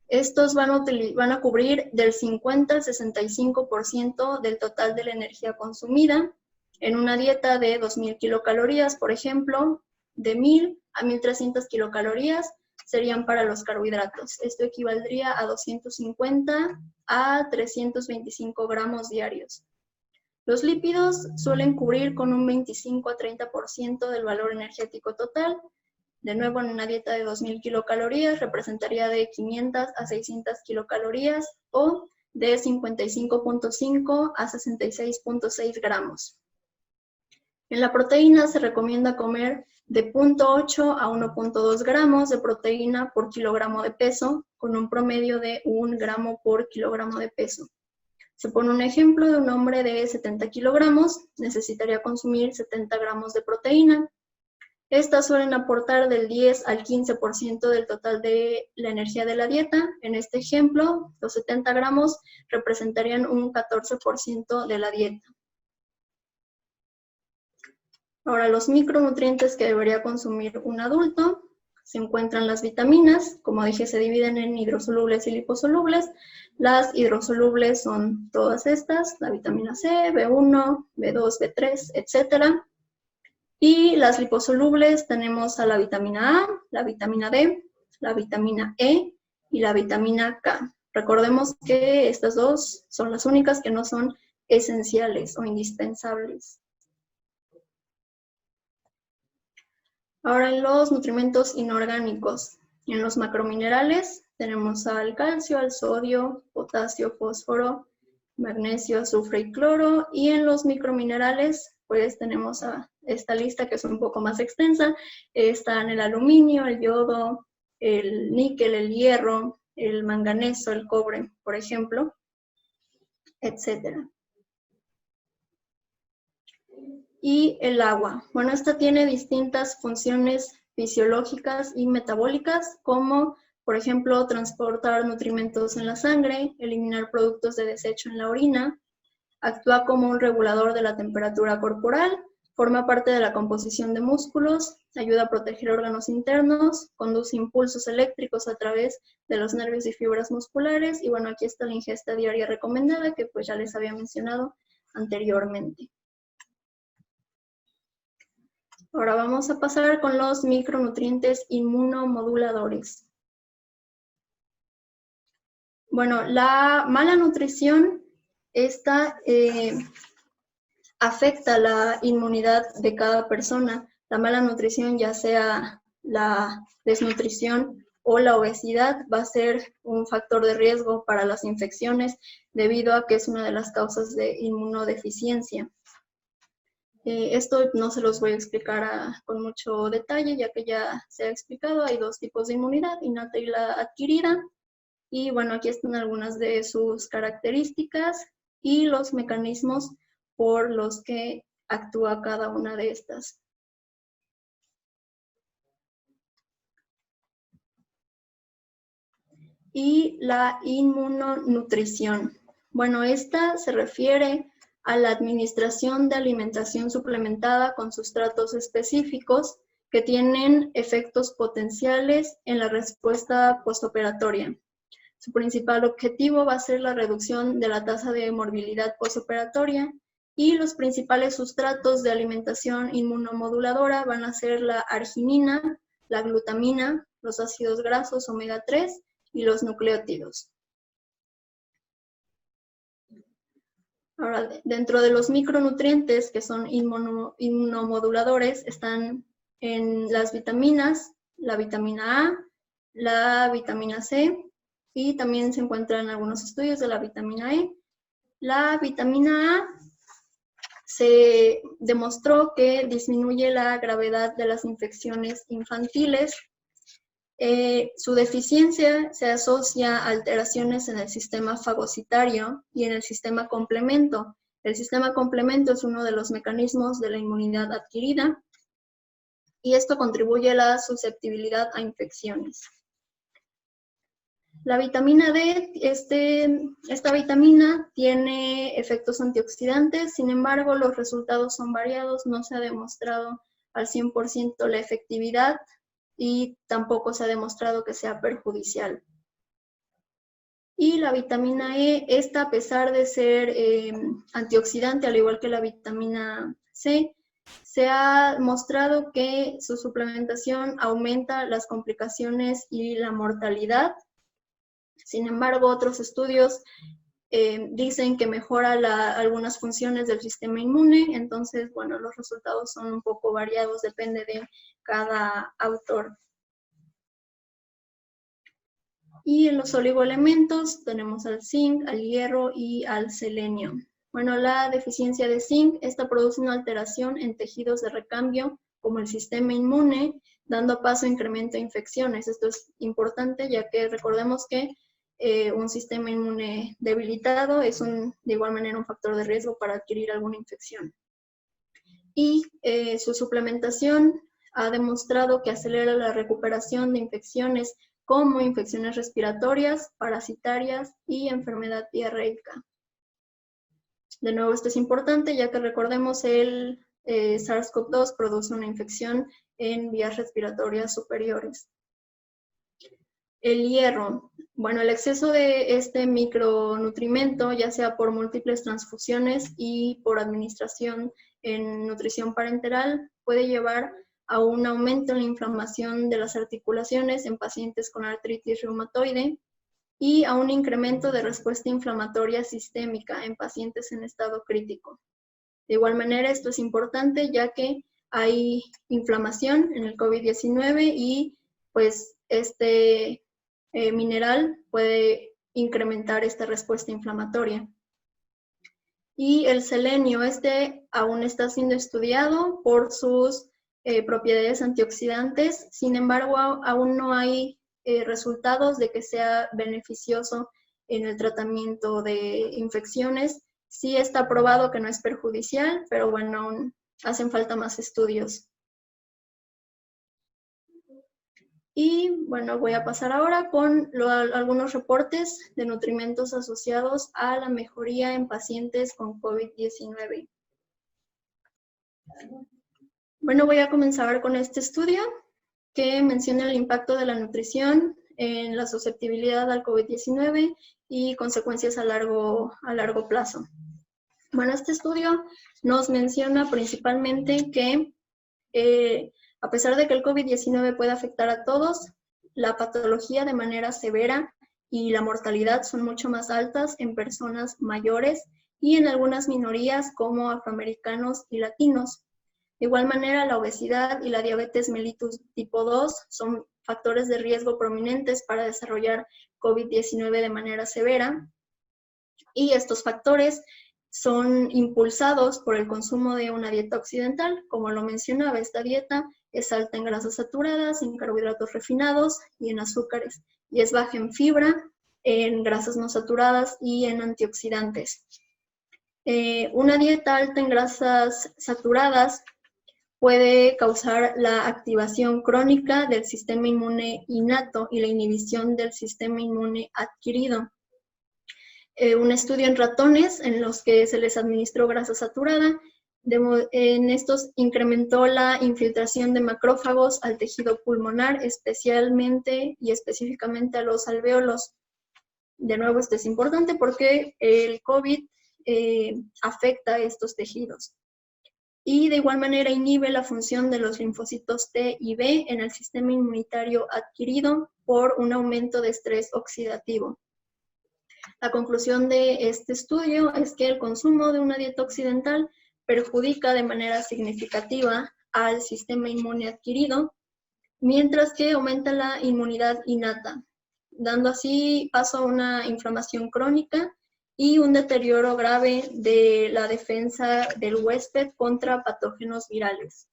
[SPEAKER 5] estos van a cubrir del 50 al 65% del total de la energía consumida. En una dieta de 2.000 kilocalorías, por ejemplo, de 1.000 a 1.300 kilocalorías serían para los carbohidratos. Esto equivaldría a 250 a 325 gramos diarios. Los lípidos suelen cubrir con un 25 a 30% del valor energético total. De nuevo, en una dieta de 2.000 kilocalorías representaría de 500 a 600 kilocalorías o de 55.5 a 66.6 gramos. En la proteína se recomienda comer de 0.8 a 1.2 gramos de proteína por kilogramo de peso, con un promedio de 1 gramo por kilogramo de peso. Se pone un ejemplo de un hombre de 70 kilogramos, necesitaría consumir 70 gramos de proteína. Estas suelen aportar del 10 al 15% del total de la energía de la dieta. En este ejemplo, los 70 gramos representarían un 14% de la dieta. Ahora, los micronutrientes que debería consumir un adulto. Se encuentran las vitaminas, como dije, se dividen en hidrosolubles y liposolubles. Las hidrosolubles son todas estas, la vitamina C, B1, B2, B3, etc. Y las liposolubles tenemos a la vitamina A, la vitamina D, la vitamina E y la vitamina K. Recordemos que estas dos son las únicas que no son esenciales o indispensables. Ahora en los nutrimentos inorgánicos. En los macrominerales tenemos al calcio, al sodio, potasio, fósforo, magnesio, azufre y cloro. Y en los microminerales pues tenemos a esta lista que es un poco más extensa. Están el aluminio, el yodo, el níquel, el hierro, el manganeso, el cobre, por ejemplo, etcétera. Y el agua. Bueno, esta tiene distintas funciones fisiológicas y metabólicas, como, por ejemplo, transportar nutrimentos en la sangre, eliminar productos de desecho en la orina, actúa como un regulador de la temperatura corporal, forma parte de la composición de músculos, ayuda a proteger órganos internos, conduce impulsos eléctricos a través de los nervios y fibras musculares, y bueno, aquí está la ingesta diaria recomendada, que pues ya les había mencionado anteriormente. Ahora vamos a pasar con los micronutrientes inmunomoduladores. Bueno, la mala nutrición, esta afecta la inmunidad de cada persona. La mala nutrición, ya sea la desnutrición o la obesidad, va a ser un factor de riesgo para las infecciones debido a que es una de las causas de inmunodeficiencia. Esto no se los voy a explicar con mucho detalle, ya que ya se ha explicado. Hay dos tipos de inmunidad, innata y la adquirida. Y bueno, aquí están algunas de sus características y los mecanismos por los que actúa cada una de estas. Y la inmunonutrición. Bueno, esta se refiere a la administración de alimentación suplementada con sustratos específicos que tienen efectos potenciales en la respuesta postoperatoria. Su principal objetivo va a ser la reducción de la tasa de morbilidad postoperatoria y los principales sustratos de alimentación inmunomoduladora van a ser la arginina, la glutamina, los ácidos grasos omega 3 y los nucleótidos. Ahora, dentro de los micronutrientes que son inmunomoduladores están en las vitaminas, la vitamina A, la vitamina C y también se encuentran algunos estudios de la vitamina E. La vitamina A se demostró que disminuye la gravedad de las infecciones infantiles. Su deficiencia se asocia a alteraciones en el sistema fagocitario y en el sistema complemento. El sistema complemento es uno de los mecanismos de la inmunidad adquirida y esto contribuye a la susceptibilidad a infecciones. La vitamina D, esta vitamina tiene efectos antioxidantes, sin embargo, los resultados son variados, no se ha demostrado al 100% la efectividad y tampoco se ha demostrado que sea perjudicial. Y la vitamina E, esta a pesar de ser antioxidante, al igual que la vitamina C, se ha mostrado que su suplementación aumenta las complicaciones y la mortalidad. Sin embargo, otros estudios dicen que mejora algunas funciones del sistema inmune, entonces, bueno, los resultados son un poco variados, depende de cada autor. Y en los oligoelementos tenemos al zinc, al hierro y al selenio. Bueno, la deficiencia de zinc, esta produce una alteración en tejidos de recambio, como el sistema inmune, dando paso a incremento de infecciones. Esto es importante, ya que recordemos que un sistema inmune debilitado es de igual manera un factor de riesgo para adquirir alguna infección. Y su suplementación ha demostrado que acelera la recuperación de infecciones como infecciones respiratorias, parasitarias y enfermedad diarreica. De nuevo, esto es importante ya que recordemos el SARS-CoV-2 produce una infección en vías respiratorias superiores. El hierro. Bueno, el exceso de este micronutrimento, ya sea por múltiples transfusiones y por administración en nutrición parenteral, puede llevar a un aumento en la inflamación de las articulaciones en pacientes con artritis reumatoide y a un incremento de respuesta inflamatoria sistémica en pacientes en estado crítico. De igual manera, esto es importante ya que hay inflamación en el COVID-19 y pues este mineral puede incrementar esta respuesta inflamatoria. Y el selenio, aún está siendo estudiado por sus propiedades antioxidantes, sin embargo, aún no hay resultados de que sea beneficioso en el tratamiento de infecciones. Sí está probado que no es perjudicial, pero bueno, aún hacen falta más estudios. Y bueno, voy a pasar ahora con algunos reportes de nutrimentos asociados a la mejoría en pacientes con COVID-19. Bueno, voy a comenzar con este estudio que menciona el impacto de la nutrición en la susceptibilidad al COVID-19 y consecuencias a largo plazo. Bueno, este estudio nos menciona principalmente que a pesar de que el COVID-19 puede afectar a todos, la patología de manera severa y la mortalidad son mucho más altas en personas mayores y en algunas minorías como afroamericanos y latinos. De igual manera, la obesidad y la diabetes mellitus tipo 2 son factores de riesgo prominentes para desarrollar COVID-19 de manera severa, y estos factores son impulsados por el consumo de una dieta occidental. Como lo mencionaba, esta dieta es alta en grasas saturadas, en carbohidratos refinados y en azúcares, y es baja en fibra, en grasas no saturadas y en antioxidantes. Una dieta alta en grasas saturadas puede causar la activación crónica del sistema inmune innato y la inhibición del sistema inmune adquirido. Un estudio en ratones en los que se les administró grasa saturada, en estos incrementó la infiltración de macrófagos al tejido pulmonar, especialmente y específicamente a los alvéolos. De nuevo, esto es importante porque el COVID afecta a estos tejidos. y de igual manera inhibe la función de los linfocitos T y B en el sistema inmunitario adquirido por un aumento de estrés oxidativo. La conclusión de este estudio es que el consumo de una dieta occidental perjudica de manera significativa al sistema inmune adquirido, mientras que aumenta la inmunidad innata, dando así paso a una inflamación crónica y un deterioro grave de la defensa del huésped contra patógenos virales.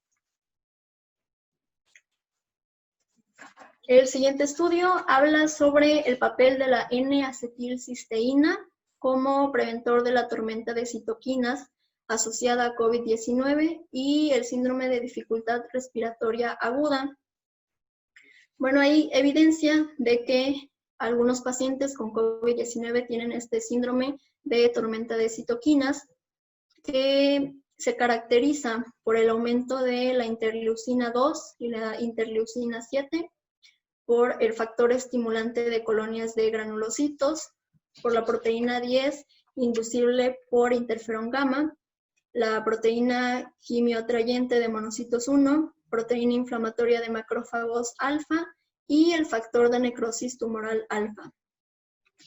[SPEAKER 5] El siguiente estudio habla sobre el papel de la N-acetilcisteína como preventor de la tormenta de citoquinas asociada a COVID-19 y el síndrome de dificultad respiratoria aguda. Bueno, hay evidencia de que algunos pacientes con COVID-19 tienen este síndrome de tormenta de citoquinas que se caracteriza por el aumento de la interleucina 2 y la interleucina 7, por el factor estimulante de colonias de granulocitos, por la proteína 10 inducible por interferón gamma, la proteína quimioatrayente de monocitos 1, proteína inflamatoria de macrófagos alfa y el factor de necrosis tumoral alfa.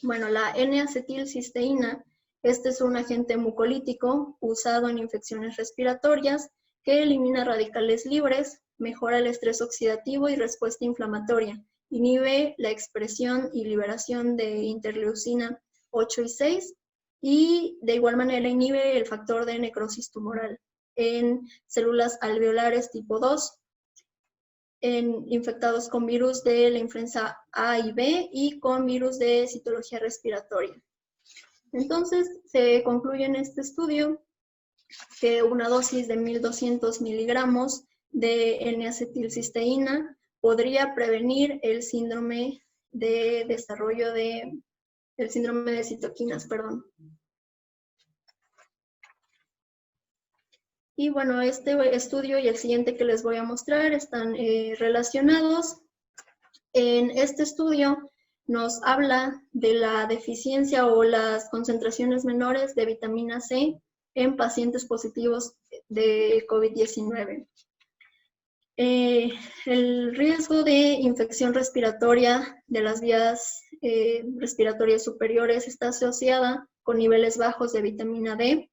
[SPEAKER 5] Bueno, la N-acetilcisteína, este es un agente mucolítico usado en infecciones respiratorias que elimina radicales libres, mejora el estrés oxidativo y respuesta inflamatoria, inhibe la expresión y liberación de interleucina 8 y 6 y de igual manera inhibe el factor de necrosis tumoral en células alveolares tipo 2, en infectados con virus de la influenza A y B y con virus de citología respiratoria. Entonces, se concluye en este estudio que una dosis de 1200 miligramos de N-acetilcisteína podría prevenir el síndrome de desarrollo el síndrome de citoquinas, perdón. Y bueno, este estudio y el siguiente que les voy a mostrar están relacionados. En este estudio nos habla de la deficiencia o las concentraciones menores de vitamina C en pacientes positivos de COVID-19. El riesgo de infección respiratoria de las vías respiratorias superiores está asociada con niveles bajos de vitamina D,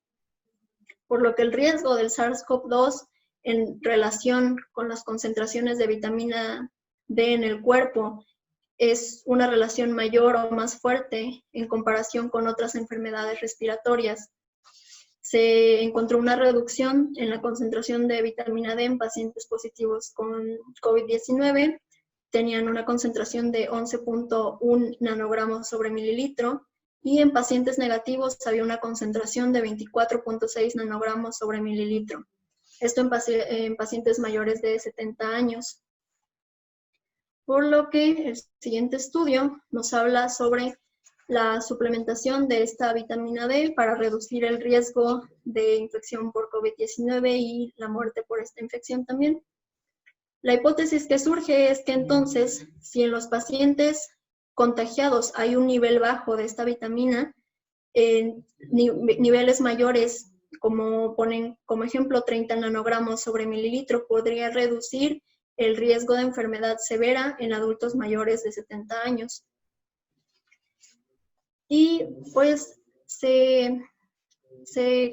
[SPEAKER 5] por lo que el riesgo del SARS-CoV-2 en relación con las concentraciones de vitamina D en el cuerpo es una relación mayor o más fuerte en comparación con otras enfermedades respiratorias. Se encontró una reducción en la concentración de vitamina D en pacientes positivos con COVID-19. Tenían una concentración de 11.1 nanogramos sobre mililitro y en pacientes negativos había una concentración de 24.6 nanogramos sobre mililitro. Esto en pacientes mayores de 70 años. Por lo que el siguiente estudio nos habla sobre la suplementación de esta vitamina D para reducir el riesgo de infección por COVID-19 y la muerte por esta infección también. La hipótesis que surge es que entonces, si en los pacientes contagiados hay un nivel bajo de esta vitamina, en niveles mayores, como ponen como ejemplo 30 nanogramos sobre mililitro, podría reducir el riesgo de enfermedad severa en adultos mayores de 70 años. Y pues se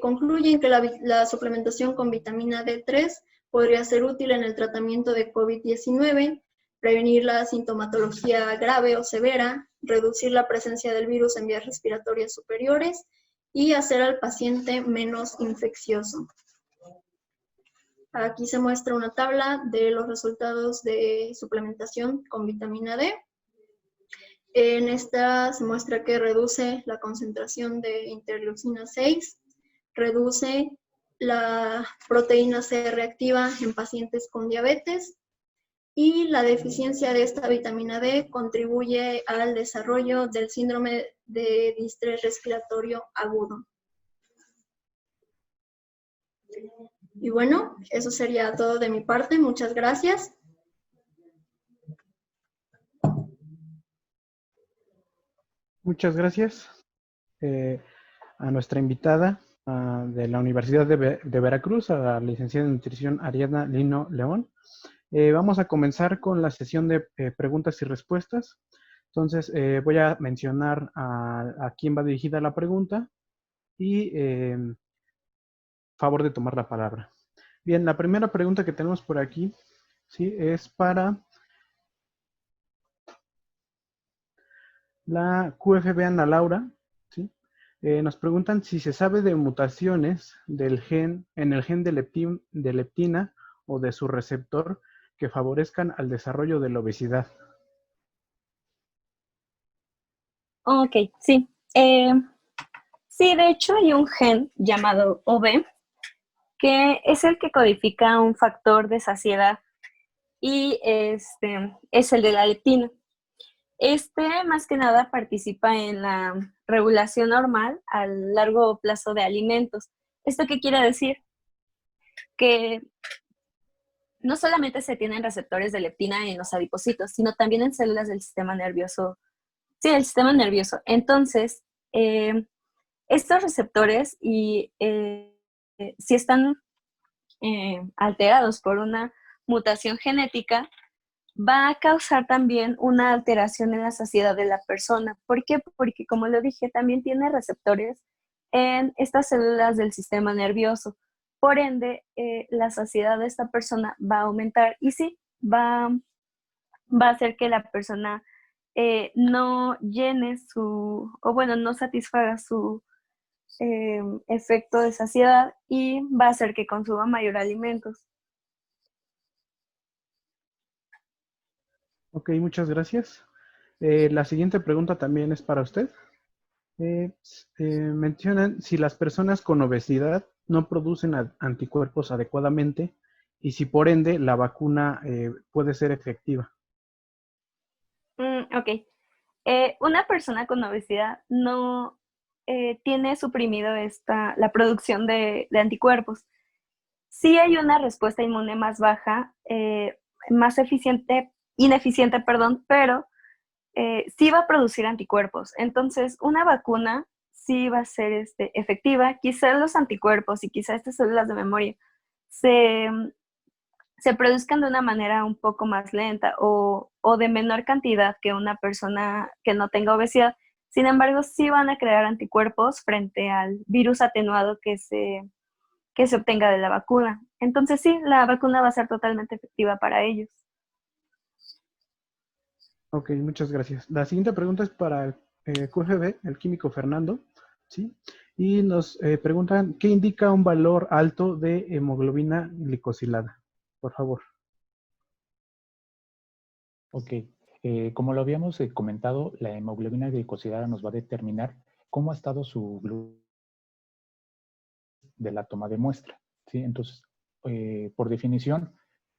[SPEAKER 5] concluye en que la suplementación con vitamina D3 podría ser útil en el tratamiento de COVID-19, prevenir la sintomatología grave o severa, reducir la presencia del virus en vías respiratorias superiores y hacer al paciente menos infeccioso. Aquí se muestra una tabla de los resultados de suplementación con vitamina D. En esta se muestra que reduce la concentración de interleucina 6, reduce la proteína C reactiva en pacientes con diabetes y la deficiencia de esta vitamina D contribuye al desarrollo del síndrome de distrés respiratorio agudo. Y bueno, eso sería todo de mi parte. Muchas gracias.
[SPEAKER 1] Muchas gracias a nuestra invitada, de la Universidad de Veracruz, a la licenciada en nutrición Ariadna Lino León. Vamos a comenzar con la sesión de preguntas y respuestas. Entonces, voy a mencionar a quién va dirigida la pregunta y favor de tomar la palabra. Bien, la primera pregunta que tenemos por aquí, ¿sí? Es para la QFB Ana Laura, ¿sí? Nos preguntan si se sabe de mutaciones en el gen de leptina o de su receptor que favorezcan al desarrollo de la obesidad.
[SPEAKER 4] Ok, sí. Sí, de hecho hay un gen llamado OB que es el que codifica un factor de saciedad y es el de la leptina. Más que nada participa en la regulación normal a largo plazo de alimentos. ¿Esto qué quiere decir? Que no solamente se tienen receptores de leptina en los adipocitos, sino también en células del sistema nervioso. Sí, del sistema nervioso. Entonces, estos receptores, si están alterados por una mutación genética, va a causar también una alteración en la saciedad de la persona. ¿Por qué? Porque, como lo dije, también tiene receptores en estas células del sistema nervioso. Por ende, la saciedad de esta persona va a aumentar y sí, va a hacer que la persona no llene no satisfaga su efecto de saciedad y va a hacer que consuma mayor alimentos.
[SPEAKER 1] Ok, muchas gracias. La siguiente pregunta también es para usted. Mencionan si las personas con obesidad no producen anticuerpos adecuadamente y si por ende la vacuna puede ser efectiva.
[SPEAKER 4] Ok. Una persona con obesidad no tiene suprimido la producción de anticuerpos. Sí hay una respuesta inmune más baja, más ineficiente, perdón, pero sí va a producir anticuerpos. Entonces, una vacuna sí va a ser efectiva. Quizás los anticuerpos y quizás estas células de memoria se produzcan de una manera un poco más lenta o de menor cantidad que una persona que no tenga obesidad. Sin embargo, sí van a crear anticuerpos frente al virus atenuado que se obtenga de la vacuna. Entonces sí, la vacuna va a ser totalmente efectiva para ellos.
[SPEAKER 1] Ok, muchas gracias. La siguiente pregunta es para el QFB, el químico Fernando, ¿sí? Y nos preguntan, ¿qué indica un valor alto de hemoglobina glicosilada? Por favor.
[SPEAKER 3] Ok, como lo habíamos comentado, la hemoglobina glicosilada nos va a determinar cómo ha estado su glucosa de la toma de muestra, ¿sí? Entonces, por definición,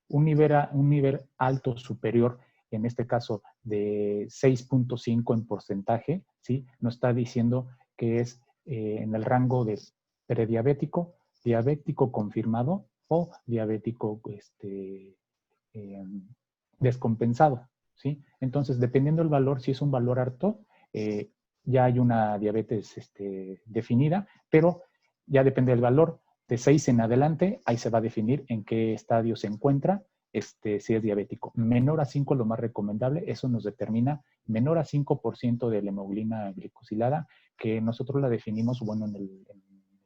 [SPEAKER 3] un nivel alto superior, en este caso de 6.5 en porcentaje, ¿sí? Nos está diciendo que es en el rango de prediabético, diabético confirmado o diabético descompensado, ¿sí? Entonces, dependiendo del valor, si es un valor alto, ya hay una diabetes definida, pero ya depende del valor. De 6 en adelante, ahí se va a definir en qué estadio se encuentra, si es diabético. Menor a 5 es lo más recomendable, eso nos determina menor a 5% de la hemoglobina glicosilada, que nosotros la definimos, bueno, en el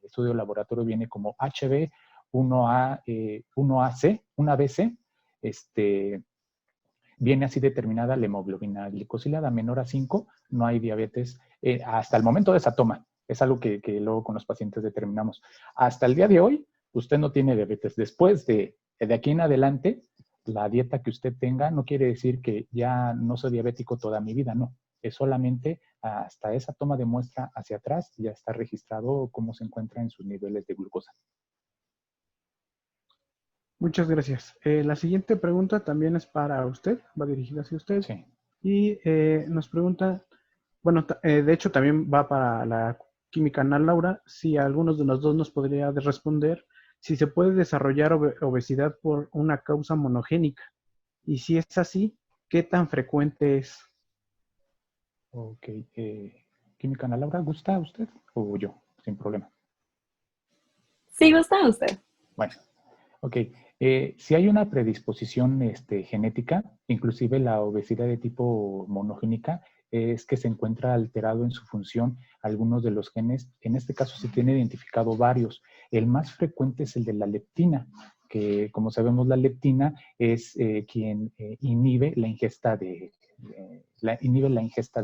[SPEAKER 3] estudio de laboratorio viene como HB 1AC, 1ABC, viene así determinada la hemoglobina glicosilada, menor a 5, no hay diabetes hasta el momento de esa toma. Es algo que luego con los pacientes determinamos. Hasta el día de hoy, usted no tiene diabetes. Después de aquí en adelante, la dieta que usted tenga no quiere decir que ya no soy diabético toda mi vida, no. Es solamente hasta esa toma de muestra hacia atrás ya está registrado cómo se encuentra en sus niveles de glucosa.
[SPEAKER 1] Muchas gracias. La siguiente pregunta también es para usted, va dirigida hacia usted.
[SPEAKER 3] Sí.
[SPEAKER 1] Y nos pregunta, bueno, de hecho también va para la química Ana Laura, si algunos de los dos nos podría responder si se puede desarrollar obesidad por una causa monogénica. Y si es así, ¿qué tan frecuente es?
[SPEAKER 3] Ok. Química Ana Laura, ¿gusta usted o yo? Sin problema.
[SPEAKER 4] Si gusta usted.
[SPEAKER 3] Bueno, ok. Si hay una predisposición genética, inclusive la obesidad de tipo monogénica, es que se encuentra alterado en su función algunos de los genes. En este caso se tiene identificado varios. El más frecuente es el de la leptina, que como sabemos la leptina es quien inhibe la ingesta de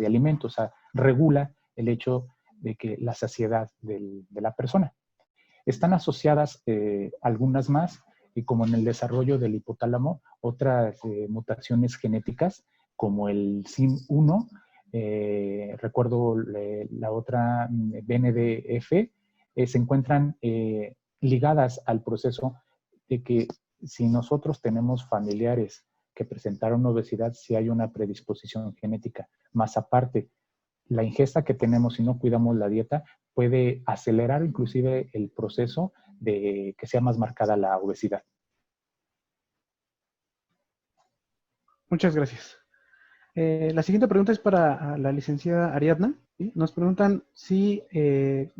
[SPEAKER 3] alimentos, o sea, regula el hecho de que la saciedad de la persona. Están asociadas algunas más, y como en el desarrollo del hipotálamo, otras mutaciones genéticas, como el SIN1, recuerdo la otra BNDF, se encuentran ligadas al proceso de que si nosotros tenemos familiares que presentaron obesidad, si hay una predisposición genética, más aparte, la ingesta que tenemos si no cuidamos la dieta puede acelerar inclusive el proceso de que sea más marcada la obesidad.
[SPEAKER 1] Muchas gracias. La siguiente pregunta es para la licenciada Ariadna. ¿Sí? Nos preguntan si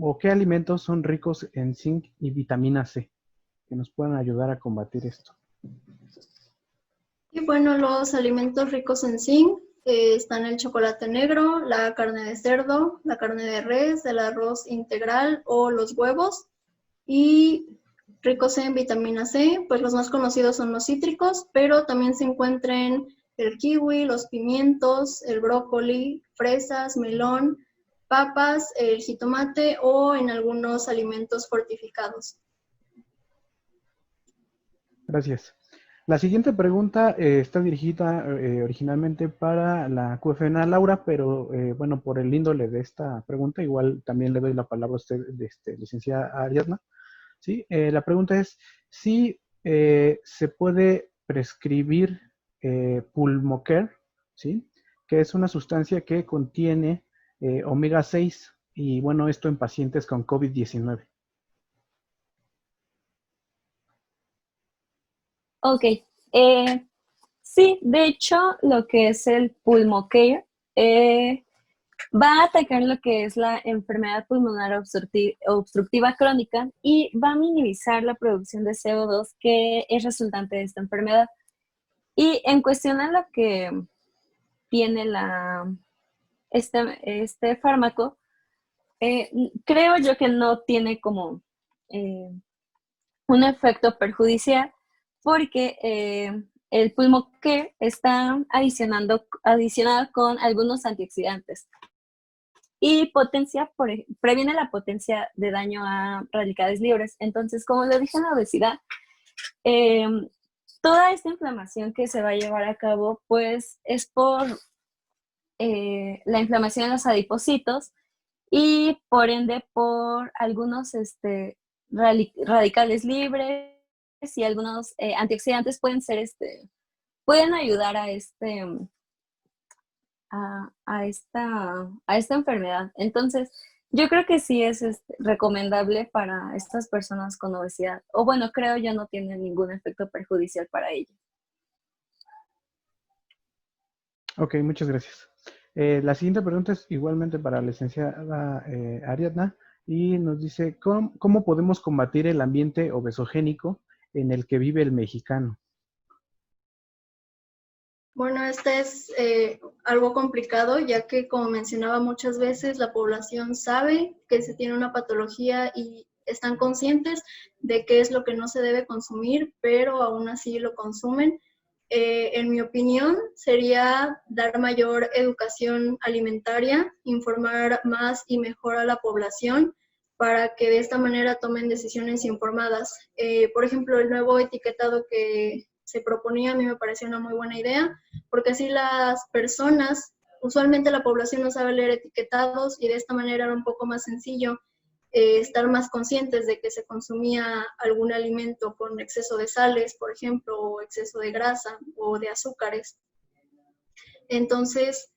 [SPEAKER 1] o qué alimentos son ricos en zinc y vitamina C, que nos puedan ayudar a combatir esto.
[SPEAKER 5] Y bueno, los alimentos ricos en zinc están el chocolate negro, la carne de cerdo, la carne de res, el arroz integral o los huevos. Y ricos en vitamina C, pues los más conocidos son los cítricos, pero también se encuentran el kiwi, los pimientos, el brócoli, fresas, melón, papas, el jitomate o en algunos alimentos fortificados.
[SPEAKER 1] Gracias. La siguiente pregunta está dirigida originalmente para la QFNA Laura, pero bueno, por el índole de esta pregunta, igual también le doy la palabra a usted, licenciada Ariadna. ¿Sí? La pregunta es si se puede prescribir Pulmocare, ¿sí? Que es una sustancia que contiene omega 6 y bueno, esto en pacientes con COVID-19.
[SPEAKER 4] Ok. Sí, de hecho, lo que es el Pulmocare va a atacar lo que es la enfermedad pulmonar obstructiva crónica y va a minimizar la producción de CO2 que es resultante de esta enfermedad. Y en cuestión a lo que tiene este fármaco, creo yo que no tiene como un efecto perjudicial porque el Pulmocare está adicionado con algunos antioxidantes y previene la potencia de daño a radicales libres. Entonces, como lo dije en la obesidad, toda esta inflamación que se va a llevar a cabo, pues es por la inflamación en los adipocitos y por ende por algunos radicales libres y algunos antioxidantes pueden ayudar a esta enfermedad. Entonces, yo creo que sí es recomendable para estas personas con obesidad. O bueno, creo yo no tiene ningún efecto perjudicial para ellos.
[SPEAKER 1] Ok, muchas gracias. La siguiente pregunta es igualmente para la licenciada Ariadna y nos dice, ¿cómo podemos combatir el ambiente obesogénico en el que vive el mexicano?
[SPEAKER 5] Bueno, este es algo complicado, ya que, como mencionaba muchas veces, la población sabe que se tiene una patología y están conscientes de qué es lo que no se debe consumir, pero aún así lo consumen. En mi opinión, sería dar mayor educación alimentaria, informar más y mejor a la población para que de esta manera tomen decisiones informadas. Por ejemplo, el nuevo etiquetado que se proponía a mí me pareció una muy buena idea, porque así las personas, usualmente la población no sabe leer etiquetados y de esta manera era un poco más sencillo estar más conscientes de que se consumía algún alimento con exceso de sales, por ejemplo, o exceso de grasa o de azúcares. Entonces,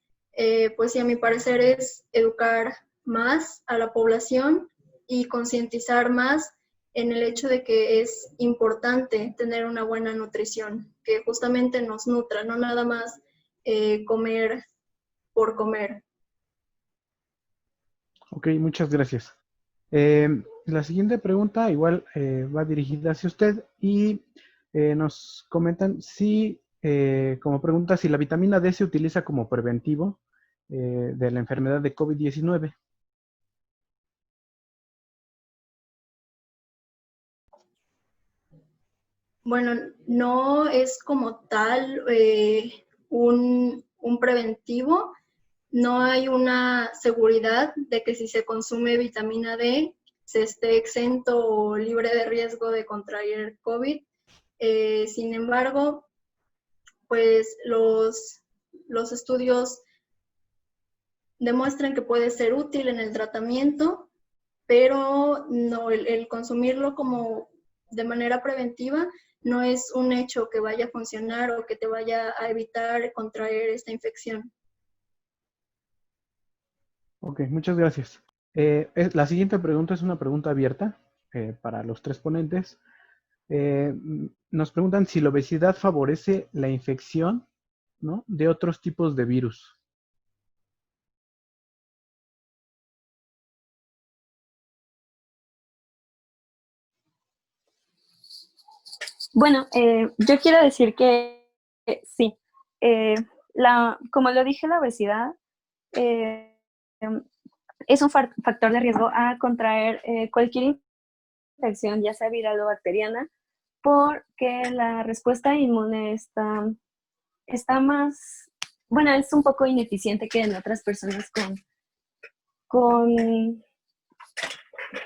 [SPEAKER 5] pues sí, a mi parecer es educar más a la población y concientizar más en el hecho de que es importante tener una buena nutrición, que justamente nos nutra, no nada más comer por comer.
[SPEAKER 1] Ok, muchas gracias. La siguiente pregunta igual va dirigida hacia usted y nos comentan si, como pregunta, si la vitamina D se utiliza como preventivo de la enfermedad de COVID-19.
[SPEAKER 5] Bueno, no es como tal un preventivo. No hay una seguridad de que si se consume vitamina D se esté exento o libre de riesgo de contraer COVID. Sin embargo, pues los estudios demuestran que puede ser útil en el tratamiento, pero no, el consumirlo como de manera preventiva no es un hecho que vaya a funcionar o que te vaya a evitar contraer esta infección.
[SPEAKER 1] Ok, muchas gracias. La siguiente pregunta es una pregunta abierta para los tres ponentes. Nos preguntan si la obesidad favorece la infección, ¿no?, de otros tipos de virus.
[SPEAKER 4] Bueno, yo quiero decir que sí. Como lo dije, la obesidad eh, es un factor de riesgo a contraer cualquier infección, ya sea viral o bacteriana, porque la respuesta inmune está más, bueno, es un poco ineficiente que en otras personas con,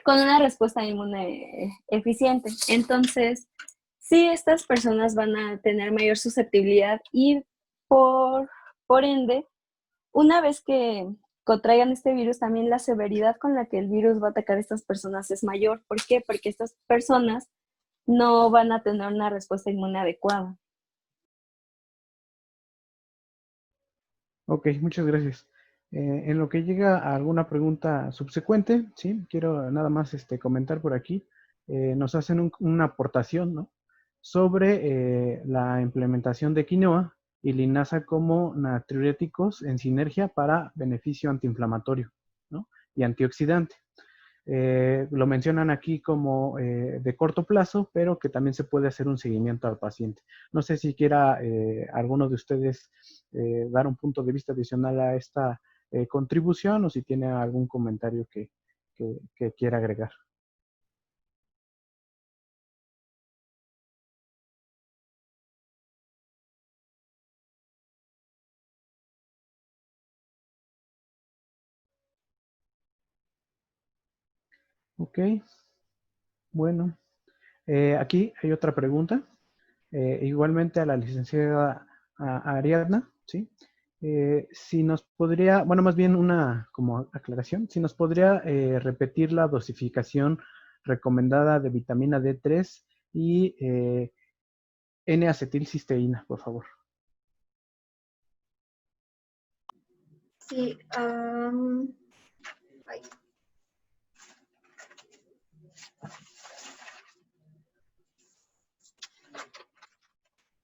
[SPEAKER 4] con una respuesta inmune eficiente. Entonces, sí, estas personas van a tener mayor susceptibilidad y por ende, una vez que contraigan este virus, también la severidad con la que el virus va a atacar a estas personas es mayor. ¿Por qué? Porque estas personas no van a tener una respuesta inmune adecuada.
[SPEAKER 1] Ok, muchas gracias. En lo que llega a alguna pregunta subsecuente, sí, quiero nada más comentar por aquí. Nos hacen una aportación, ¿no?, sobre la implementación de quinoa y linaza como natriuréticos en sinergia para beneficio antiinflamatorio, ¿no?, y antioxidante. Lo mencionan aquí como de corto plazo, pero que también se puede hacer un seguimiento al paciente. No sé si quiera alguno de ustedes dar un punto de vista adicional a esta contribución o si tiene algún comentario que quiera agregar. Ok, bueno. Aquí hay otra pregunta, igualmente a la licenciada Ariadna, ¿sí? Si nos podría, bueno, más bien una como aclaración, si nos podría repetir la dosificación recomendada de vitamina D3 y N-acetilcisteína, por favor.
[SPEAKER 5] Sí, ay.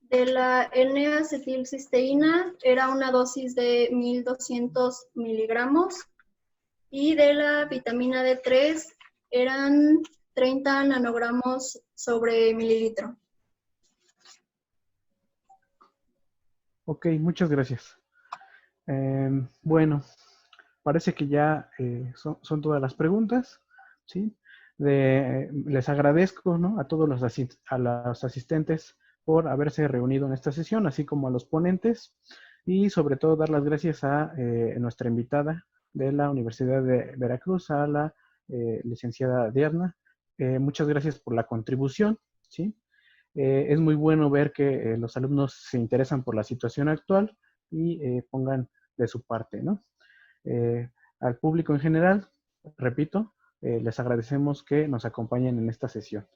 [SPEAKER 5] De la N-acetilcisteína era una dosis de 1200 miligramos y de la vitamina D3 eran 30 nanogramos sobre mililitro.
[SPEAKER 1] Ok, muchas gracias. Bueno, parece que ya son todas las preguntas, ¿sí? Les agradezco, ¿no?, a todos a los asistentes por haberse reunido en esta sesión, así como a los ponentes, y sobre todo dar las gracias a nuestra invitada de la Universidad de Veracruz, a la licenciada Diana. Muchas gracias por la contribución, ¿sí? Es muy bueno ver que los alumnos se interesan por la situación actual y pongan de su parte, ¿no? Al público en general, repito, les agradecemos que nos acompañen en esta sesión.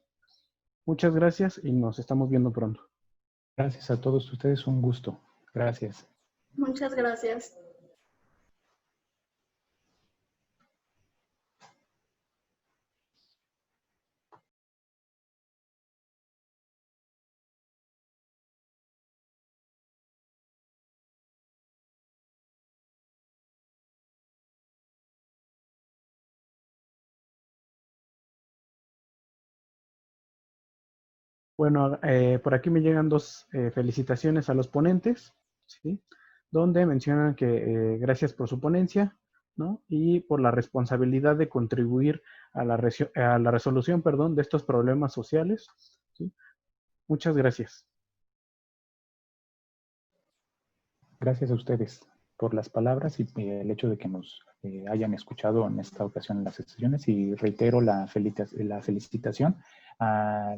[SPEAKER 1] Muchas gracias y nos estamos viendo pronto.
[SPEAKER 3] Gracias a todos ustedes, un gusto. Gracias.
[SPEAKER 5] Muchas gracias.
[SPEAKER 1] Bueno, por aquí me llegan dos felicitaciones a los ponentes, ¿sí? Donde mencionan que gracias por su ponencia, ¿no? Y por la responsabilidad de contribuir a la resolución, perdón, de estos problemas sociales, ¿sí? Muchas gracias.
[SPEAKER 3] Gracias a ustedes por las palabras y el hecho de que nos hayan escuchado en esta ocasión en las sesiones, y reitero la felicitación a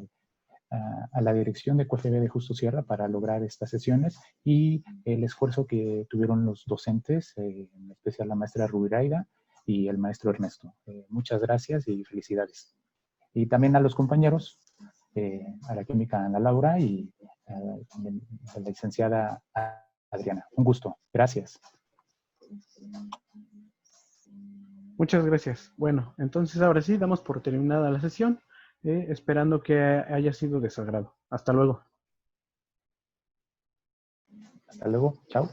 [SPEAKER 3] la dirección de QFB de Justo Sierra para lograr estas sesiones y el esfuerzo que tuvieron los docentes, en especial la maestra Rubiraida y el maestro Ernesto. Muchas gracias y felicidades. Y también a los compañeros, a la química Ana Laura y a la licenciada Adriana. Un gusto. Gracias.
[SPEAKER 1] Muchas gracias. Bueno, entonces ahora sí, damos por terminada la sesión, esperando que haya sido de su agrado. Hasta luego.
[SPEAKER 3] Hasta luego. Chao.